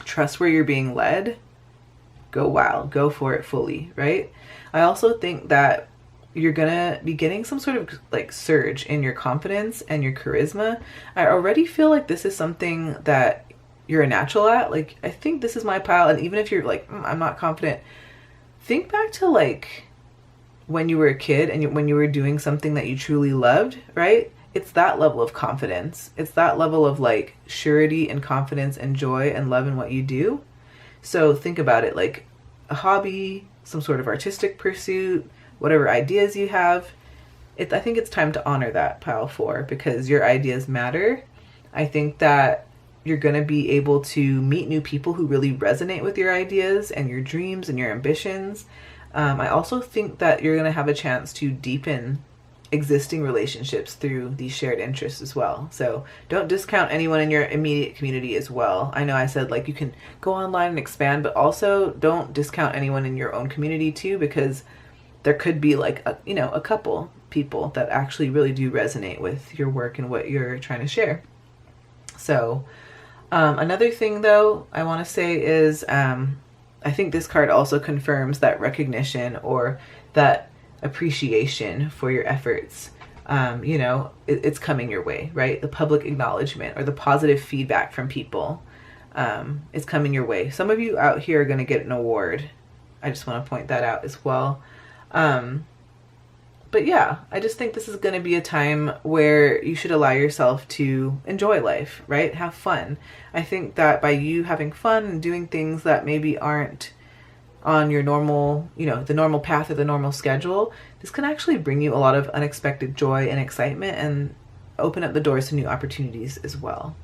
Trust where you're being led. Go wild. Go for it fully, right? I also think that you're gonna be getting some sort of like surge in your confidence and your charisma. I already feel like this is something that you're a natural at. Like, I think this is my pile. And even if you're like, I'm not confident, think back to like when you were a kid and when you were doing something that you truly loved, right? It's that level of confidence. It's that level of like surety and confidence and joy and love in what you do. So think about it like a hobby, some sort of artistic pursuit, whatever ideas you have. I think it's time to honor that, pile 4, because your ideas matter. I think that you're going to be able to meet new people who really resonate with your ideas and your dreams and your ambitions. I also think that you're going to have a chance to deepen existing relationships through these shared interests as well. So don't discount anyone in your immediate community as well. I know I said like you can go online and expand, but also don't discount anyone in your own community too, because there could be like a couple people that actually really do resonate with your work and what you're trying to share. So another thing though I want to say is I think this card also confirms that recognition or that appreciation for your efforts. It's coming your way, right? The public acknowledgement or the positive feedback from people is coming your way. Some of you out here are going to get an award. I just want to point that out as well. But yeah, I just think this is going to be a time where you should allow yourself to enjoy life, right? Have fun. I think that by you having fun and doing things that maybe aren't on your normal, the normal path or the normal schedule, this can actually bring you a lot of unexpected joy and excitement and open up the doors to new opportunities as well.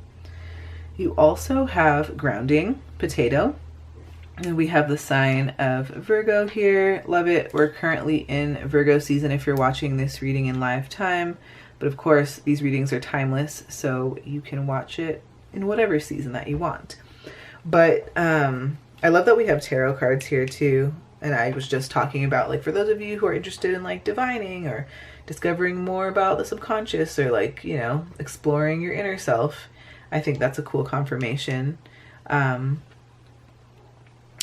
You also have grounding, potato. And we have the sign of Virgo here. Love it. We're currently in Virgo season if you're watching this reading in live time. But of course, these readings are timeless, so you can watch it in whatever season that you want. But I love that we have tarot cards here too. And I was just talking about, like, for those of you who are interested in like divining or discovering more about the subconscious or like, exploring your inner self, I think that's a cool confirmation.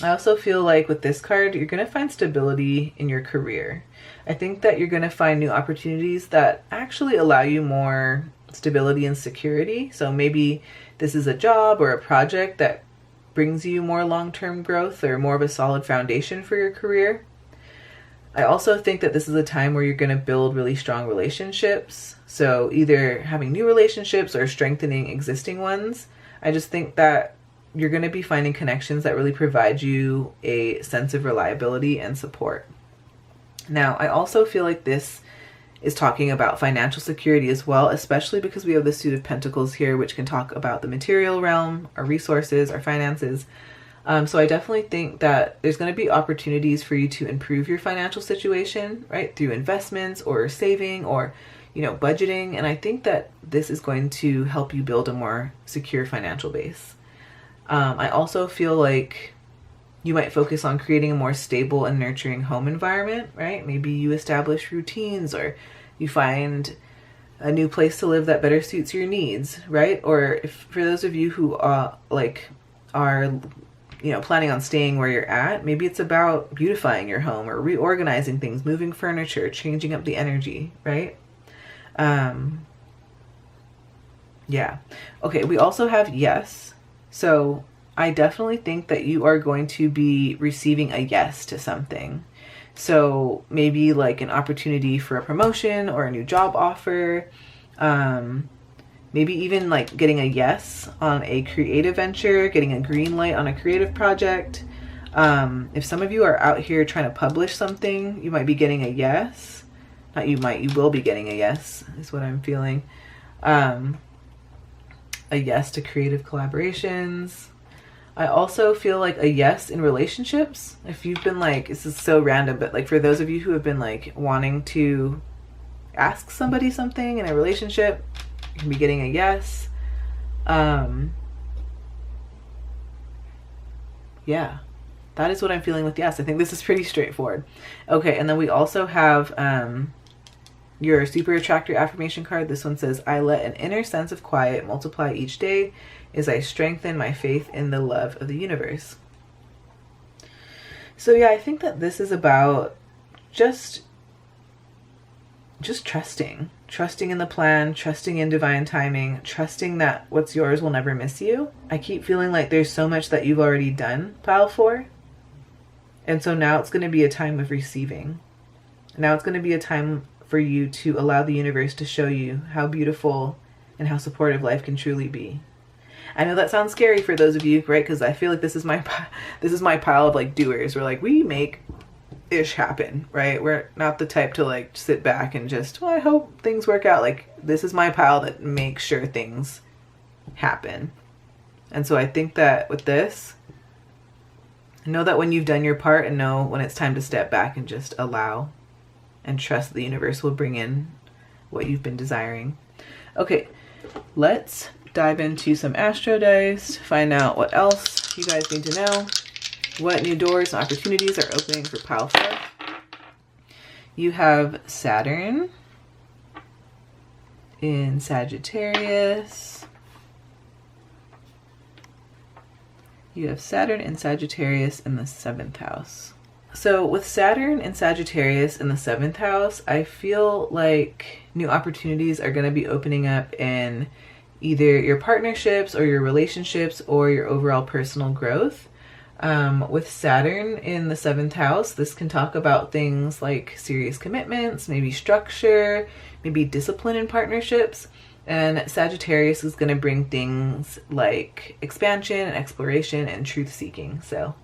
I also feel like with this card, you're going to find stability in your career. I think that you're going to find new opportunities that actually allow you more stability and security. So maybe this is a job or a project that brings you more long-term growth or more of a solid foundation for your career. I also think that this is a time where you're going to build really strong relationships. So either having new relationships or strengthening existing ones. I just think that you're going to be finding connections that really provide you a sense of reliability and support. Now, I also feel like this is talking about financial security as well, especially because we have the Suit of Pentacles here, which can talk about the material realm, our resources, our finances. So I definitely think that there's going to be opportunities for you to improve your financial situation, right? Through investments or saving or, budgeting. And I think that this is going to help you build a more secure financial base. I also feel like you might focus on creating a more stable and nurturing home environment, right? Maybe you establish routines or you find a new place to live that better suits your needs, right? Or if for those of you who are planning on staying where you're at, maybe it's about beautifying your home or reorganizing things, moving furniture, changing up the energy, right? Yeah. Okay, we also have yes. So I definitely think that you are going to be receiving a yes to something. So maybe like an opportunity for a promotion or a new job offer. Maybe even like getting a yes on a creative venture, getting a green light on a creative project. If some of you are out here trying to publish something, you might be getting a yes. Not you might, you will be getting a yes, is what I'm feeling. A yes to creative collaborations. I also feel like a yes in relationships. If you've been like, this is so random, but like for those of you who have been like wanting to ask somebody something in a relationship, you can be getting a yes. Yeah, that is what I'm feeling with yes. I think this is pretty straightforward. Okay, and then we also have your super attractor affirmation card. This one says, I let an inner sense of quiet multiply each day as I strengthen my faith in the love of the universe. So yeah, I think that this is about just trusting in the plan, trusting in divine timing, trusting that what's yours will never miss you. I keep feeling like there's so much that you've already done, pile 4. And so now it's going to be a time of receiving. Now it's going to be a time for you to allow the universe to show you how beautiful and how supportive life can truly be. I know that sounds scary for those of you, right? Because I feel like this is my pile of like doers. We're like, we make ish happen, right? We're not the type to like sit back and just, well, I hope things work out. Like, this is my pile that makes sure things happen. And so I think that with this, know that when you've done your part and know when it's time to step back and just allow and trust that the universe will bring in what you've been desiring. Okay, let's dive into some astro dice, find out what else you guys need to know. What new doors and opportunities are opening for pile 4? You have Saturn in Sagittarius. You have Saturn in Sagittarius in the 7th house. So with Saturn and Sagittarius in the 7th house, I feel like new opportunities are going to be opening up in either your partnerships or your relationships or your overall personal growth. With Saturn in the 7th house, this can talk about things like serious commitments, maybe structure, maybe discipline in partnerships. And Sagittarius is going to bring things like expansion and exploration and truth seeking. So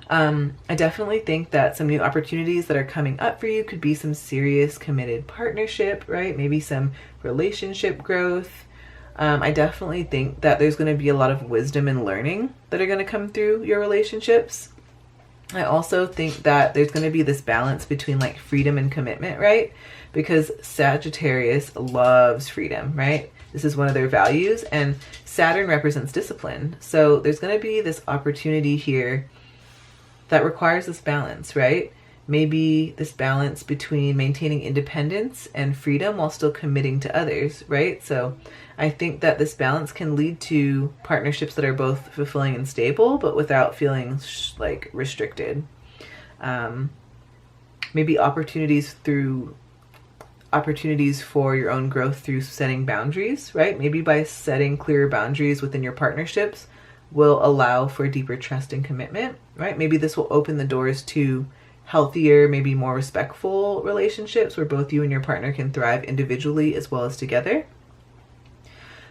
I definitely think that some new opportunities that are coming up for you could be some serious committed partnership, right? Maybe some relationship growth. I definitely think that there's going to be a lot of wisdom and learning that are going to come through your relationships. I also think that there's going to be this balance between like freedom and commitment, right? Because Sagittarius loves freedom, right? This is one of their values, and Saturn represents discipline. So there's going to be this opportunity here that requires this balance, right? Maybe this balance between maintaining independence and freedom while still committing to others, right? So I think that this balance can lead to partnerships that are both fulfilling and stable, but without feeling like restricted. Maybe opportunities for your own growth through setting boundaries, right? Maybe by setting clearer boundaries within your partnerships will allow for deeper trust and commitment, right? Maybe this will open the doors to healthier, maybe more respectful relationships where both you and your partner can thrive individually as well as together.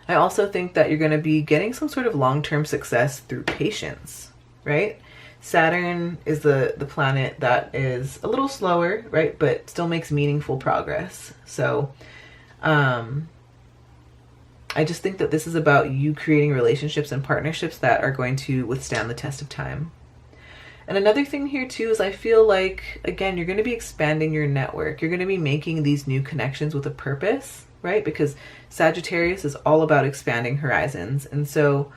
I also think that you're going to be getting some sort of long-term success through patience, right? Saturn is the planet that is a little slower, right? But still makes meaningful progress. So I just think that this is about you creating relationships and partnerships that are going to withstand the test of time. And another thing here too is I feel like, again, you're going to be expanding your network. You're going to be making these new connections with a purpose, right? Because Sagittarius is all about expanding horizons. And so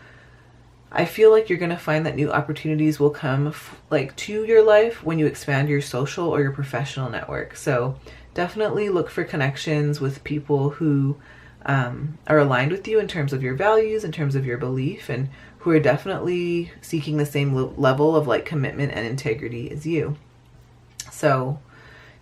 I feel like you're going to find that new opportunities will come like to your life when you expand your social or your professional network. So definitely look for connections with people who are aligned with you in terms of your values, in terms of your belief, and who are definitely seeking the same level of like commitment and integrity as you. So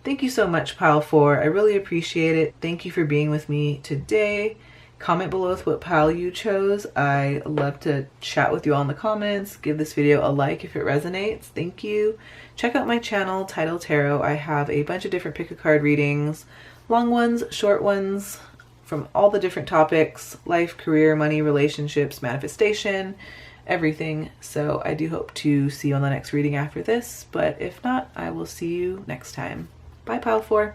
thank you so much, Pile 4. I really appreciate it. Thank you for being with me today. Comment below with what pile you chose. I love to chat with you all in the comments. Give this video a like if it resonates. Thank you. Check out my channel, Tidal Tarot. I have a bunch of different pick a card readings, long ones, short ones, from all the different topics: life, career, money, relationships, manifestation, everything. So I do hope to see you on the next reading after this, but if not, I will see you next time. Bye, Pile 4.